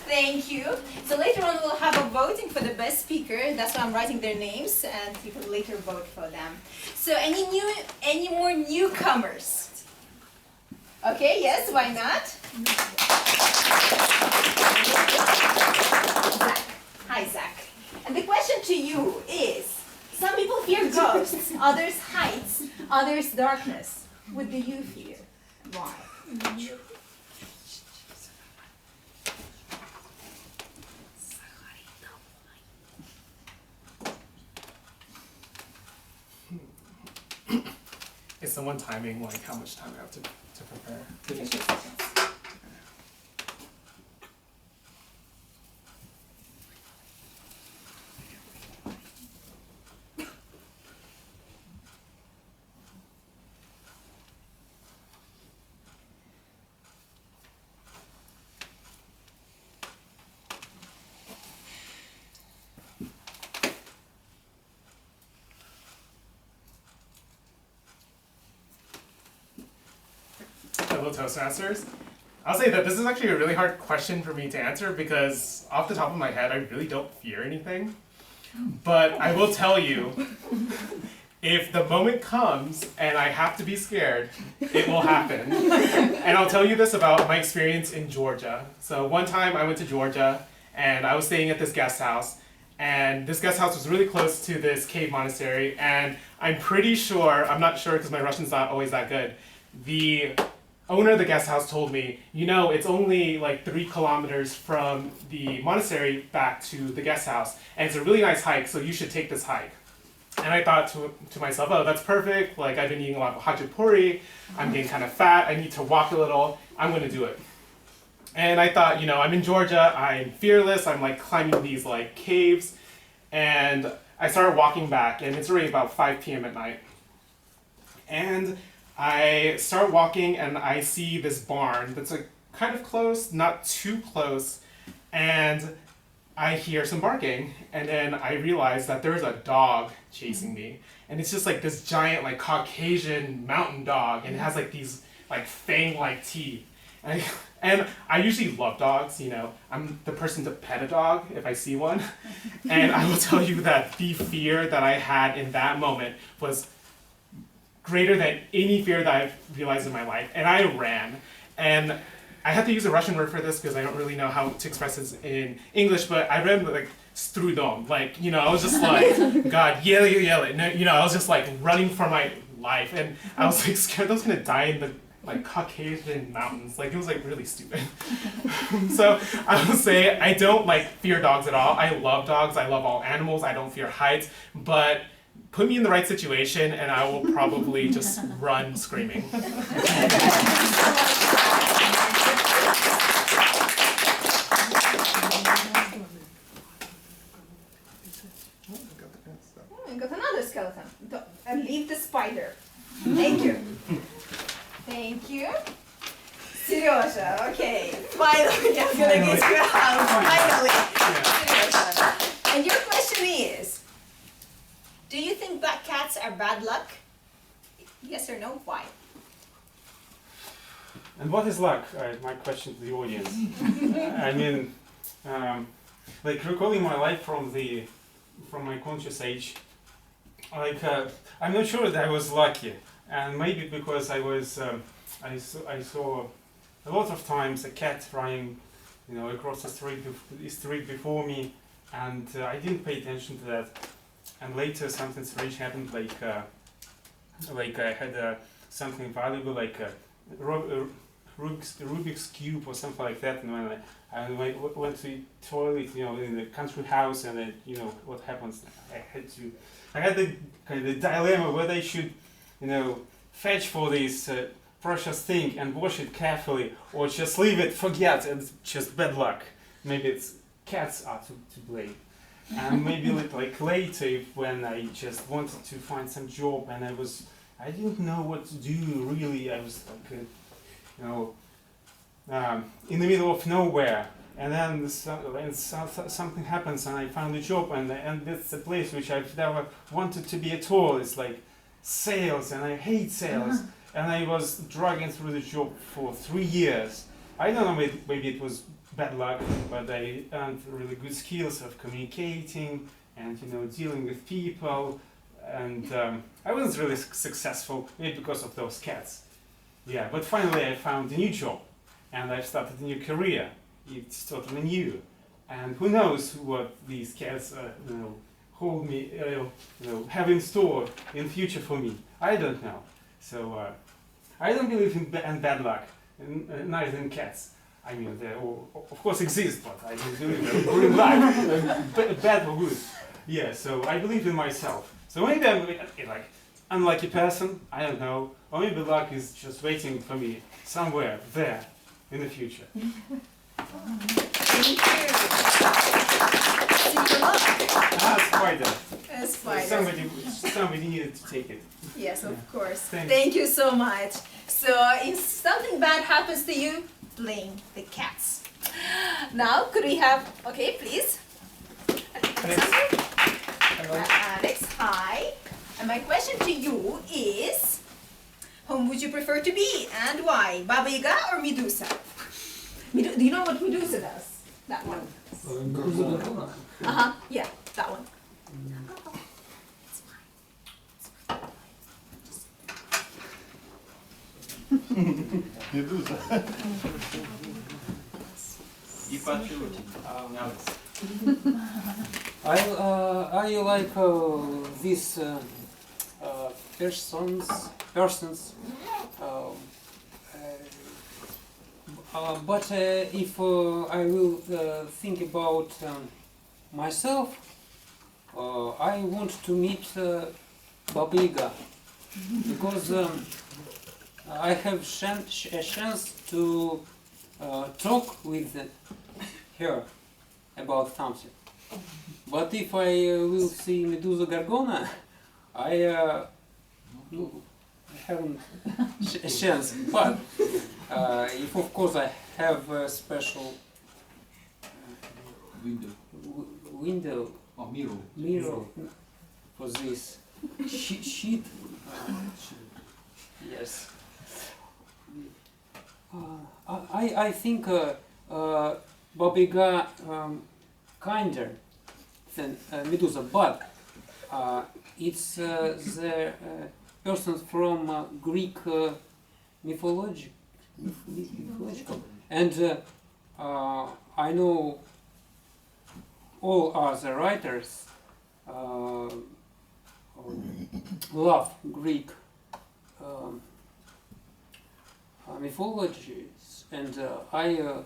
Thank you. So later on we'll have a voting for the best speaker. That's why I'm writing their names, and you can later vote for them. So any more newcomers? Okay, yes, why not? Zach. Hi, Zach. And the question to you is, some people fear ghosts, others heights, others darkness. What do you fear? Why? Is someone timing like how much time I have to prepare? 50 seconds. fellow Toastmasters. I'll say that this is actually a really hard question for me to answer because off the top of my head, I really don't fear anything. But I will tell you, if the moment comes and I have to be scared, it will happen. And I'll tell you this about my experience in Georgia. So one time I went to Georgia and I was staying at this guest house. And this guest house was really close to this cave monastery. And I'm pretty sure, I'm not sure because my Russian's not always that good, the owner of the guest house told me, you know, it's only like 3 kilometers from the monastery back to the guest house. And it's a really nice hike, so you should take this hike. And I thought to myself, oh, that's perfect. Like, I've been eating a lot of hachapuri. I'm getting kind of fat. I need to walk a little. I'm going to do it. And I thought, you know, I'm in Georgia. I'm fearless. I'm like climbing these like caves. And I started walking back, and it's already about 5 p.m. at night. And I start walking, and I see this barn that's like kind of close, not too close. And I hear some barking, and then I realize that there's a dog chasing me. And it's just like this giant like Caucasian mountain dog, and it has like these like fang-like teeth. And I usually love dogs, you know. I'm the person to pet a dog if I see one. And I will tell you that the fear that I had in that moment was greater than any fear that I've realized in my life. And I ran. And I had to use a Russian word for this because I don't really know how to express this in English, but I ran like strudom. Like, you know, I was just like, God, yell it. No, you know, I was just like running for my life. And I was like scared I was gonna die in the like Caucasian mountains. Like, it was like really stupid. So I would say I don't like fear dogs at all. I love dogs. I love all animals. I don't fear heights. But put me in the right situation and I will probably just run screaming. I got another skeleton. And leave the spider. Thank you. Thank you. Seryoja, okay. Finally, I'm gonna get you out. Finally. Seryoja. And your question is, do you think black cats are bad luck? Yes or no? Why? And what is luck? My question to the audience. I mean, like recalling my life from my conscious age, like I'm not sure that I was lucky, and maybe because I was I saw a lot of times a cat running, you know, across the street before me, and I didn't pay attention to that. And later something strange happened, like I had something valuable, like a Rubik's Cube or something like that, and when I went to the toilet, you know, in the country house, and then, you know, what happens, I had the kind of dilemma whether I should, you know, fetch for this precious thing and wash it carefully, or just leave it, forget, and it's just bad luck. Maybe it's cats are to blame. And maybe like later, when I just wanted to find some job and I didn't know what to do really. I was like, you know, in the middle of nowhere. And then something happens and I found a job, and it's a place which I've never wanted to be at all. It's like sales, and I hate sales. And I was dragging through the job for 3 years. I don't know, maybe it was bad luck, but I earned really good skills of communicating and, you know, dealing with people. And I wasn't really successful, maybe because of those cats. Yeah, but finally I found a new job, and I've started a new career. It's totally new, and who knows what these cats, you know, hold me, you know, have in store in future for me. I don't know. So I don't believe in bad luck, neither in cats. I mean, they of course exist, but I don't believe in good luck, bad or good. Yeah, so I believe in myself. So maybe I'm like unlucky person. I don't know, or maybe luck is just waiting for me somewhere there in the future. Thank you. Super luck. Ah, spider. A spider. Somebody needed to take it. Yes, of course. Thanks. Thank you so much. So, if something bad happens to you, blame the cats. Now, could we have, okay, please. Alex, hi. And my question to you is, Whom would you prefer to be and why? Baba Yaga or Medusa? Do you know what Medusa does? That one. Uh-huh, yeah, that one. I like these persons. But if I will think about myself, I want to meet Baba Yaga because I have a chance to talk with her about something. But if I will see Medusa Gorgona, I haven't a chance. But if of course I have a special window Oh, mirror. mirror for this sheet, yes. I think Baba Yaga kinder than Medusa, but it's the person from Greek mythology, mythological, and I know all other writers love Greek mythologies, and I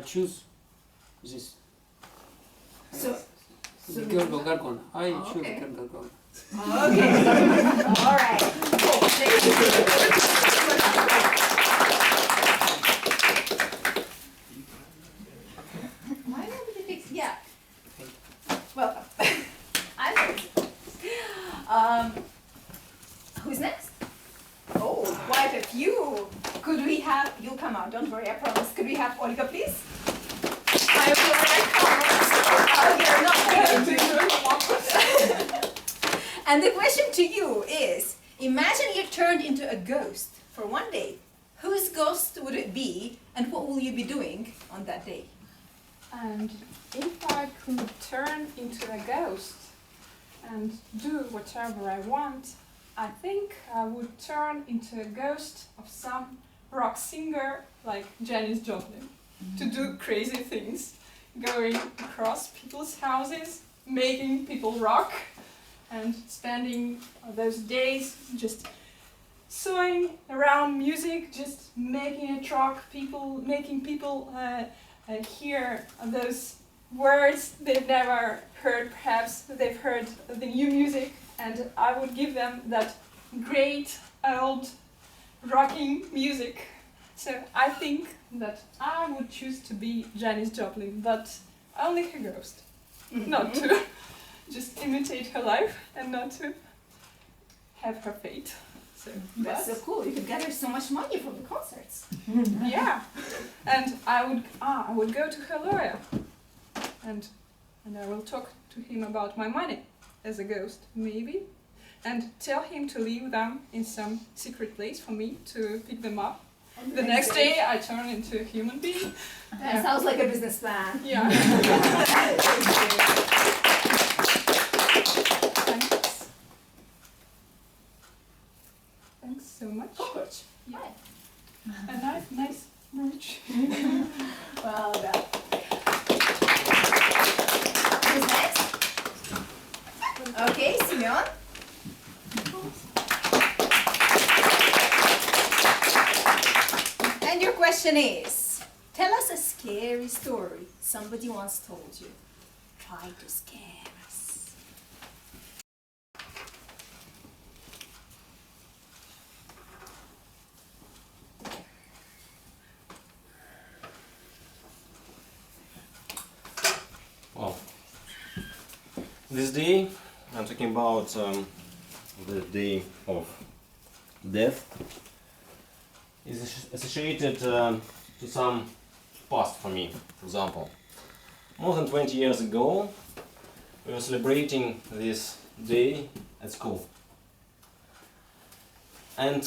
choose this. So, Gorgona. I choose okay. Gorgona. okay. All right. Cool. Thank you. Why nobody fix? Yeah. Welcome. I'm who's next? Oh, quite a few. Could we have, you'll come out, don't worry, I promise. Could we have Olga, please? I will you're not And the question to you is, imagine you're turned into a ghost for one day. Whose ghost would it be, and what will you be doing on that day? And if I could turn into a ghost and do whatever I want, I think I would turn into a ghost of some rock singer like Janis Joplin to do crazy things, going across people's houses, making people rock, and spending those days just sewing around music, just making it rock, making people hear those words they've never heard. Perhaps they've heard the new music, and I would give them that great old rocking music. So I think that I would choose to be Janis Joplin, but only her ghost, not to just imitate her life and not to have her fate. So That's so cool. You could gather so much money from the concerts. yeah, and I would go to her lawyer, and I will talk to him about my money as a ghost, maybe, and tell him to leave them in some secret place for me to pick them up. The next day I turn into a human being. That sounds like a business plan. Yeah. Thanks. Thanks so much. Cockroach. Yeah. A nice brooch. Well done. Who's next? Okay, Simeon. And your question is, tell us a scary story somebody once told you. Try to scare us. Well, this day, I'm talking about the day of death, is associated to some past for me. For example, more than 20 years ago, we were celebrating this day at school. And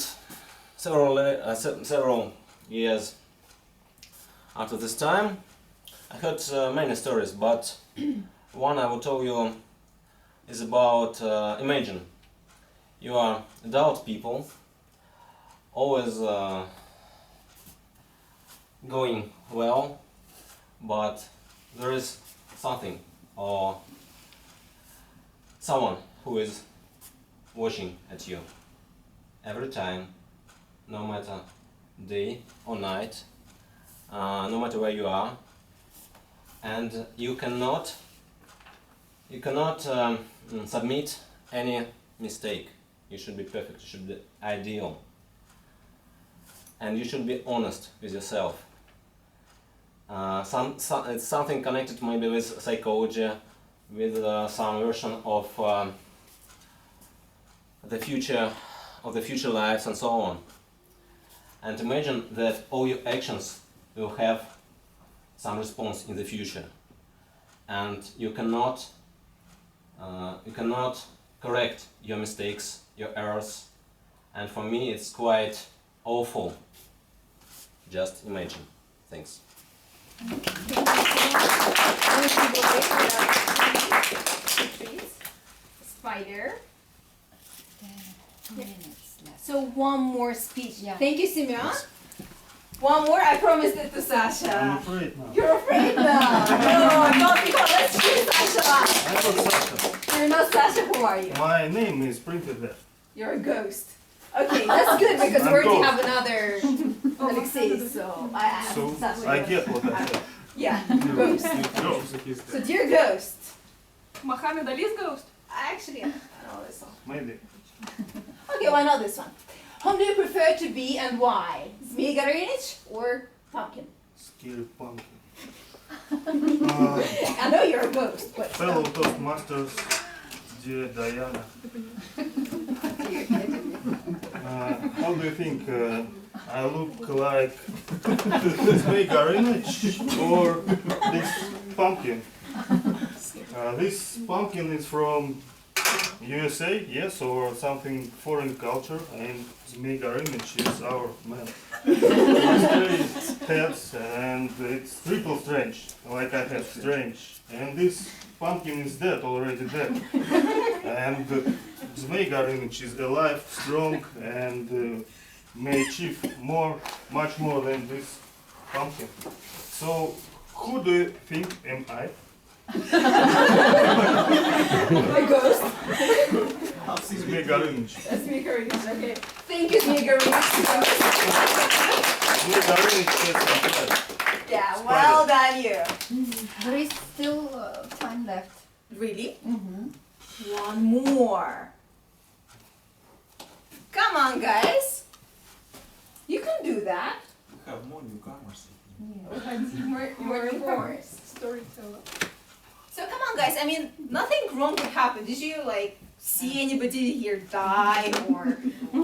several years after this time, I heard many stories, but one I will tell you is about imagine you are adult people, always going well, but there is something or someone who is watching at you every time, no matter day or night, no matter where you are, and you cannot submit any mistake. You should be perfect, you should be ideal, and you should be honest with yourself. It's something connected maybe with psychology, with some version of the future lives and so on. And imagine that all your actions will have some response in the future, and you cannot correct your mistakes, your errors, and for me it's quite awful. Just imagine. Thanks. Spider. 2 minutes left. So one more speech. Yeah. Thank you, Simeon. One more. I promised it to Sasha. I'm afraid now. You're afraid now. No, not because. Let's choose Sasha. I'm not Sasha. You're not Sasha. Who are you? My name is printed there. You're a ghost. Okay, that's good because we I'm already ghost. have another Alexei, so I asked So Sasha. I get what I said. Yeah, ghost. Ghost. So dear ghost. Muhammad Ali's ghost. Actually, I know this one. Maybe. Okay, why not this one? Whom do you prefer to be and why? Zmei Gorыныch or pumpkin? Scary pumpkin. I know you're a ghost, but Fellow Toastmasters, dear Diana. How do you think I look like Zmei Gorыныch or this pumpkin? This pumpkin is from USA, yes, or something foreign culture, and Zmei Gorыныch is our man. Straight heads, and it's triple strange, like I have strange. And this pumpkin is dead, already dead. And Zmei Gorыныch is alive, strong, and may achieve much more than this pumpkin. So, who do you think am I? a ghost. Zmei Gorыныch. That's Zmei Gorыныch, okay. Thank you, Zmei Gorыныch. Zmei Gorыныch says something. Yeah, well done you. There is still time left. Really? One more. Come on, guys. You can do that. We have more newcomers. More force. Storyteller. So come on, guys. I mean, nothing wrong could happen. Did you like see anybody here die, or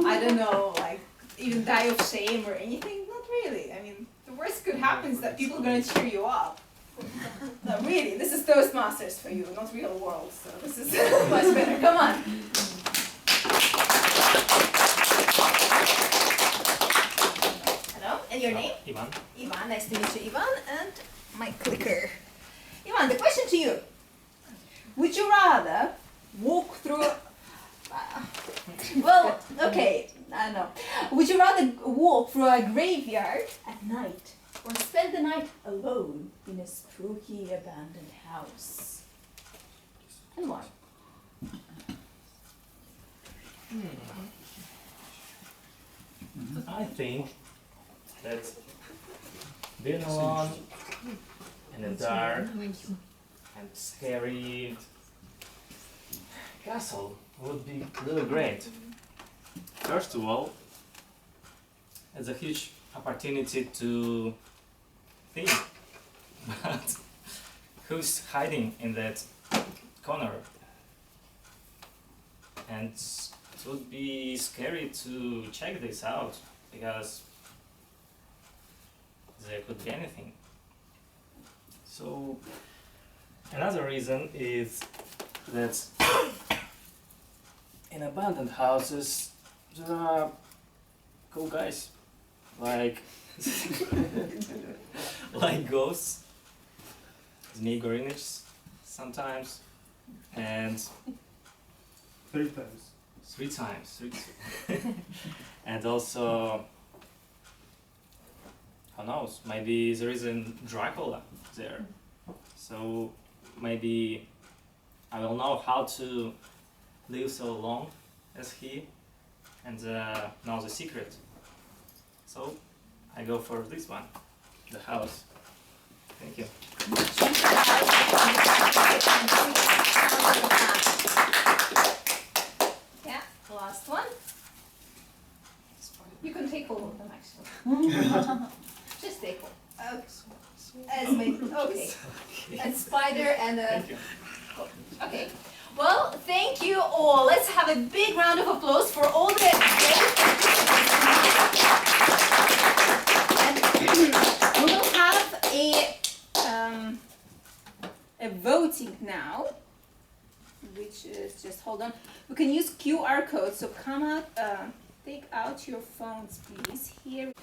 I don't know, like even die of shame or anything? Not really. I mean, the worst could happen is that people are gonna cheer you up. No, really. This is Toastmasters for you, not real world. So this is much better. Come on. Hello. And your name? Ivan. Ivan, nice to meet you, Ivan, and my clicker. Ivan, the question to you. Would you rather walk through... well, okay, I know. Would you rather walk through a graveyard at night or spend the night alone in a spooky abandoned house? And why? I think that being alone in the dark and scary castle would be really great. First of all, it's a huge opportunity to think, but who's hiding in that corner? And it would be scary to check this out because there could be anything. So another reason is that in abandoned houses there are cool guys, like like ghosts, Zmi Gorinich sometimes, and 3 times. 3 times, and also, who knows? Maybe there is a Dracula there, so maybe I will know how to live so long as he, and know the secret. So I go for this one, the house. Thank you. Yeah, last one. You can take all of them actually. Just take all. Okay. As many. Okay. And spider and a. Thank you. Okay. Well, thank you all. Let's have a big round of applause for all the. And we will have a voting now, which is just hold on. We can use QR code. So come out, take out your phones, please. Here.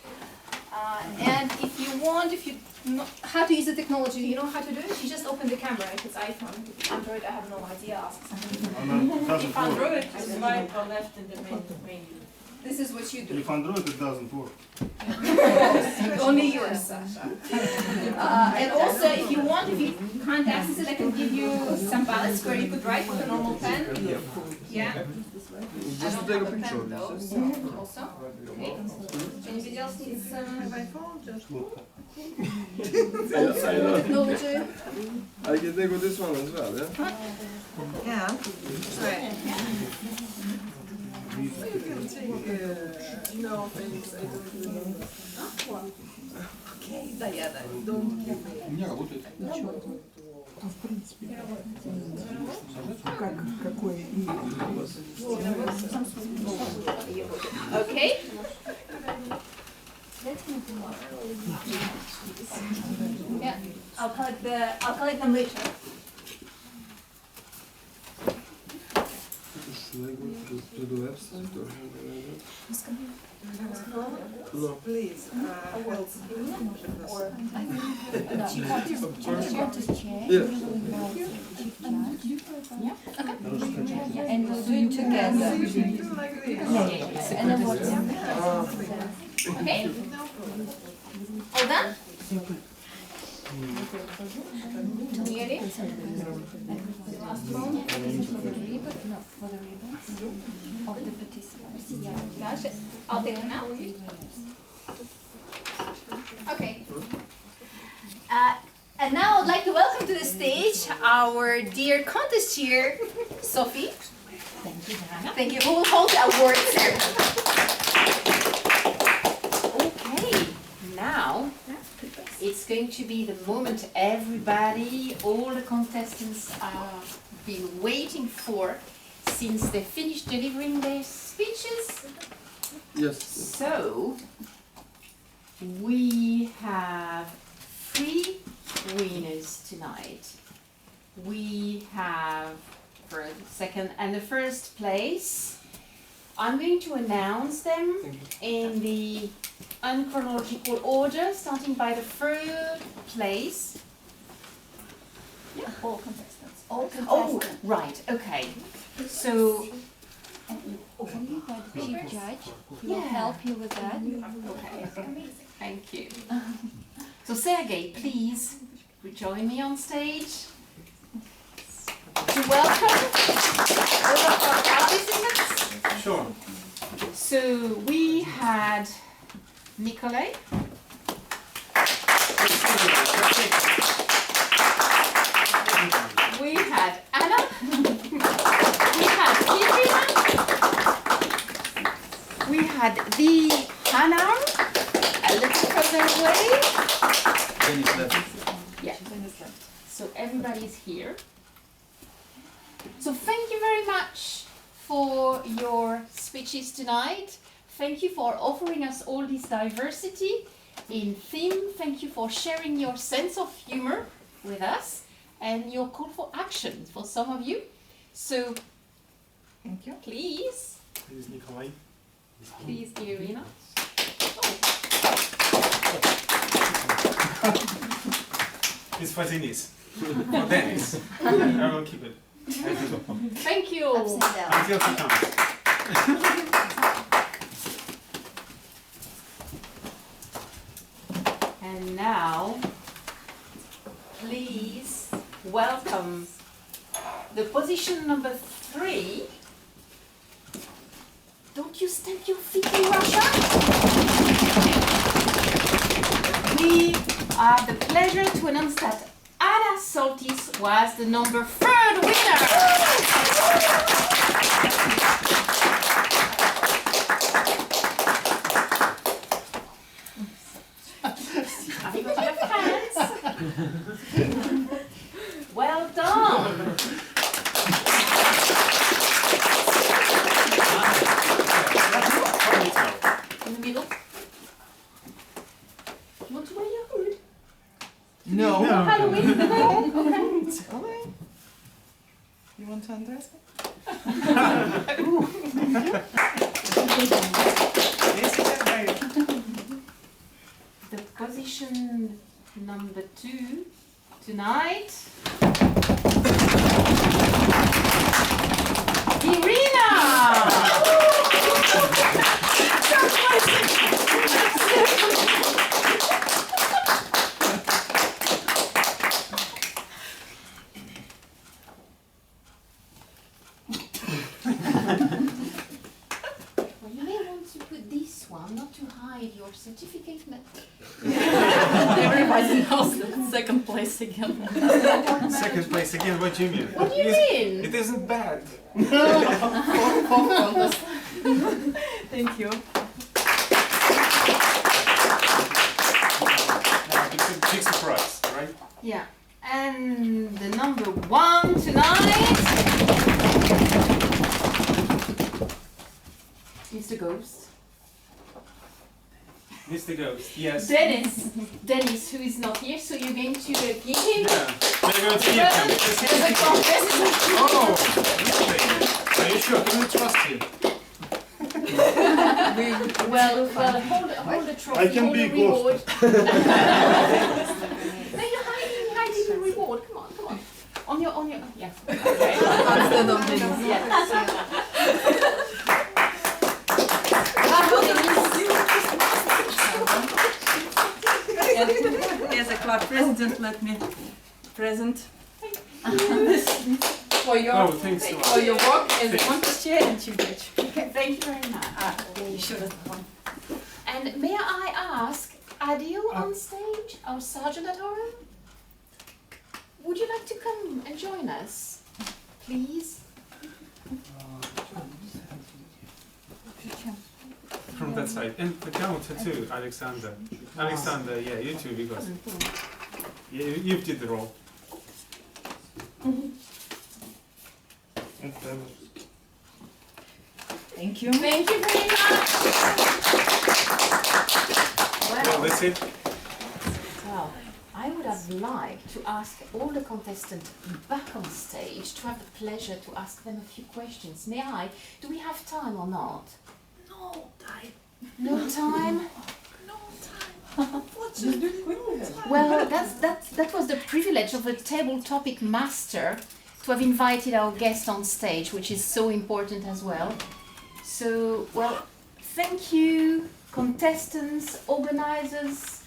And if you want, if you know how to use the technology, you know how to do it, you just open the camera. If it's iPhone, if Android, I have no idea. Ask someone. If Android, just swipe left in the menu. This is what you do. If Android, it doesn't work. Only yours, Sasha. And also, if you want, if you can't access it, I can give you some ballots where you could write with a normal pen. Yeah. Just I don't have a pen though, so also. Okay. Anybody else needs my phone? Just technology. I can take with this one as well, yeah? Yeah. Right. You can take no things I don't remember. Okay, да, я, да. Don't give me. У меня работает. В принципе. Какое имя? Okay. Yeah, I'll collect them later. Should I go to the website or? No. Please, help me. And we'll do it together. And then what's Okay. All done? Ready? Last one. For the ribbons of the participants. Gosh, I'll take them now. Okay. And now I'd like to welcome to the stage our dear contest chair, Sophie. Thank you, Hannah. Thank you. Who will hold the award ceremony? Okay, now it's going to be the moment everybody, all the contestants have been waiting for since they finished delivering their speeches. Yes. So, we have 3 winners tonight. We have first, second, and the first place. I'm going to announce them in the unchronological order, starting by the 3rd place. Yeah, all contestants. All Oh, contestants. right, okay. So, And only by the chief judge. He will Yeah. help you with that. okay, thank you. So, Sergey, please join me on stage to welcome all of our participants. Sure. So, we had Nikolai. We had Anna. We had Kirina. We had the Hannah, a little further away. Dennis left. Yeah. So everybody's here. So thank you very much for your speeches tonight. Thank you for offering us all this diversity in theme. Thank you for sharing your sense of humor with us and your call for action for some of you. So, Thank you. please, This is Nikolai. Irina. It's for Denise. For Dennis. I will keep it. Thank you. Upside down. Until she comes. And now, please welcome the position number 3. Don't you stamp your feet in Russia? We have the pleasure to announce that Anna Soltis was the number 3rd winner. Everybody have hands. Well done. In the middle. You want to wear your hood? No. For Halloween? No. Okay. It's Halloween. You want to undress me? Yes, it is, baby. The position number 2 tonight. Irina! Well, you may want to put this one, not to hide your certificate. Everybody knows that second place again. Second place again, what do you mean? What do you mean? It isn't bad. Thank you. It's a big surprise, right? Yeah. And the number 1 tonight, Mr. Ghost. Mr. Ghost, yes. Dennis, who is not here, so you're going to give him. Yeah. We're going to give him. Oh, really? Are you sure? Can we trust you? Well, hold the trophy, I can hold be the reward. ghost. No, you're hiding the reward. Come on. On your, yeah. Okay. Instead of Dennis. Yeah. As a club president, let me present this for your Oh, thanks so much. for your work as a contest chair and chief judge. Okay, thank you very much. You should have one. And may I ask, Adil on stage, our sergeant at arms? Would you like to come and join us, please? From that side. And the counter too, Alexander. Alexander, yeah, you too, because you did the role. Thank you. Thank you very much. Well, that's it. Well, I would have liked to ask all the contestants back on stage to have the pleasure to ask them a few questions. May I? Do we have time or not? No time. No time? No time. Well, that was the privilege of a table topic master to have invited our guest on stage, which is so important as well. So, well, thank you, contestants, organizers,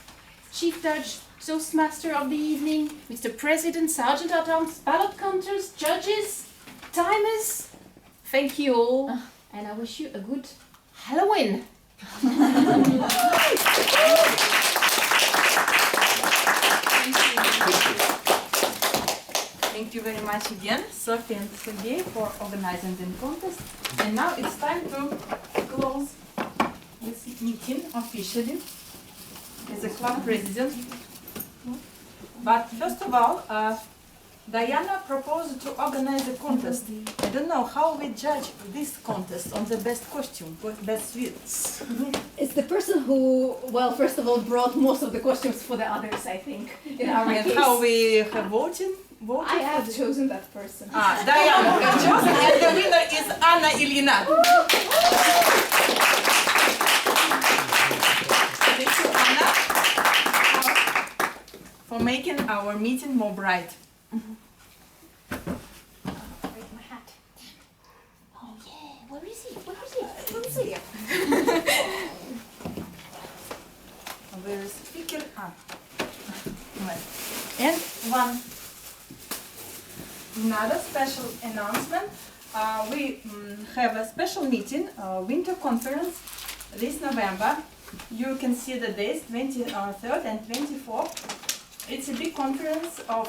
chief judge, Toastmaster of the evening, Mr. President, Sergeant at Arms, ballot counters, judges, timers. Thank you all, and I wish you a good Halloween. Thank you very much again, Sophie and Sergey, for organizing the contest. And now it's time to close this meeting officially as a club president. But first of all, Diana proposed to organize a contest. I don't know how we judge this contest on the best costume, best sweets. It's the person who, well, first of all, brought most of the costumes for the others, I think, in our And case. how we have voted I have chosen that person. Diana has chosen, and the winner is Anna Ilina. making our meeting more bright. Where's my hat? Oh yeah, where is he? Where is he? Where is he? Where is speaker? And another special announcement. We have a special meeting, winter conference, this November. You can see the dates, 23rd and 24th. It's a big conference of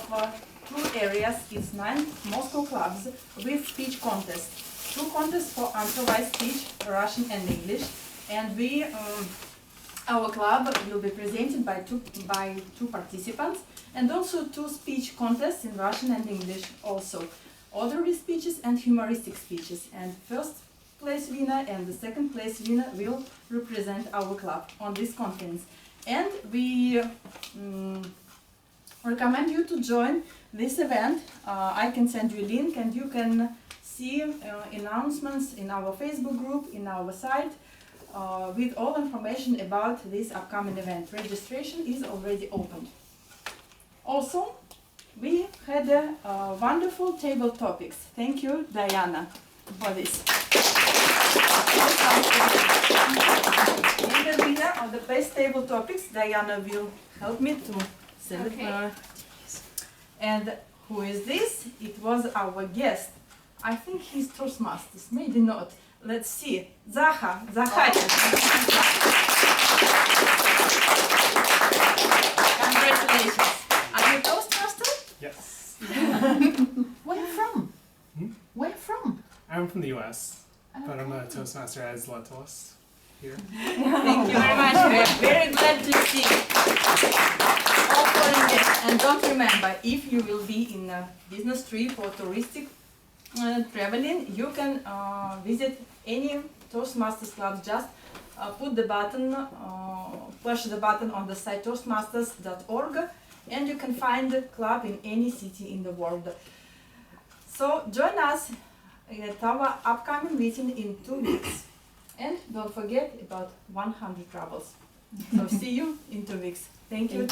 2 areas. It's 9 Moscow clubs with speech contests. 2 contests for improvised speech, Russian and English. And our club will be presented by two participants, and also 2 speech contests in Russian and English also. Orderly speeches and humoristic speeches. And first place winner and the second place winner will represent our club on this conference. And we recommend you to join this event. I can send you a link and you can see announcements in our Facebook group, in our site, with all information about this upcoming event. Registration is already opened. Also, we had wonderful table topics. Thank you, Diana, for this. And the winner of the best table topics, Diana will help me to select. Okay. And who is this? It was our guest. I think he's Toastmasters, maybe not. Let's see. Zaharia. Congratulations. Are you Toastmaster? Yes. Where from? Hmm? Where from? I'm from the US, but I'm a Toastmaster as Lentulus here. Thank you very much. We are very glad to see all foreign guests. And don't remember, if you will be in a business trip or touristic traveling, you can visit any Toastmasters club. Just put the button, push the button on the site toastmasters.org, and you can find the club in any city in the world. So join us at our upcoming meeting in 2 weeks. And don't forget about 100 troubles. So see you in 2 weeks. Thank you.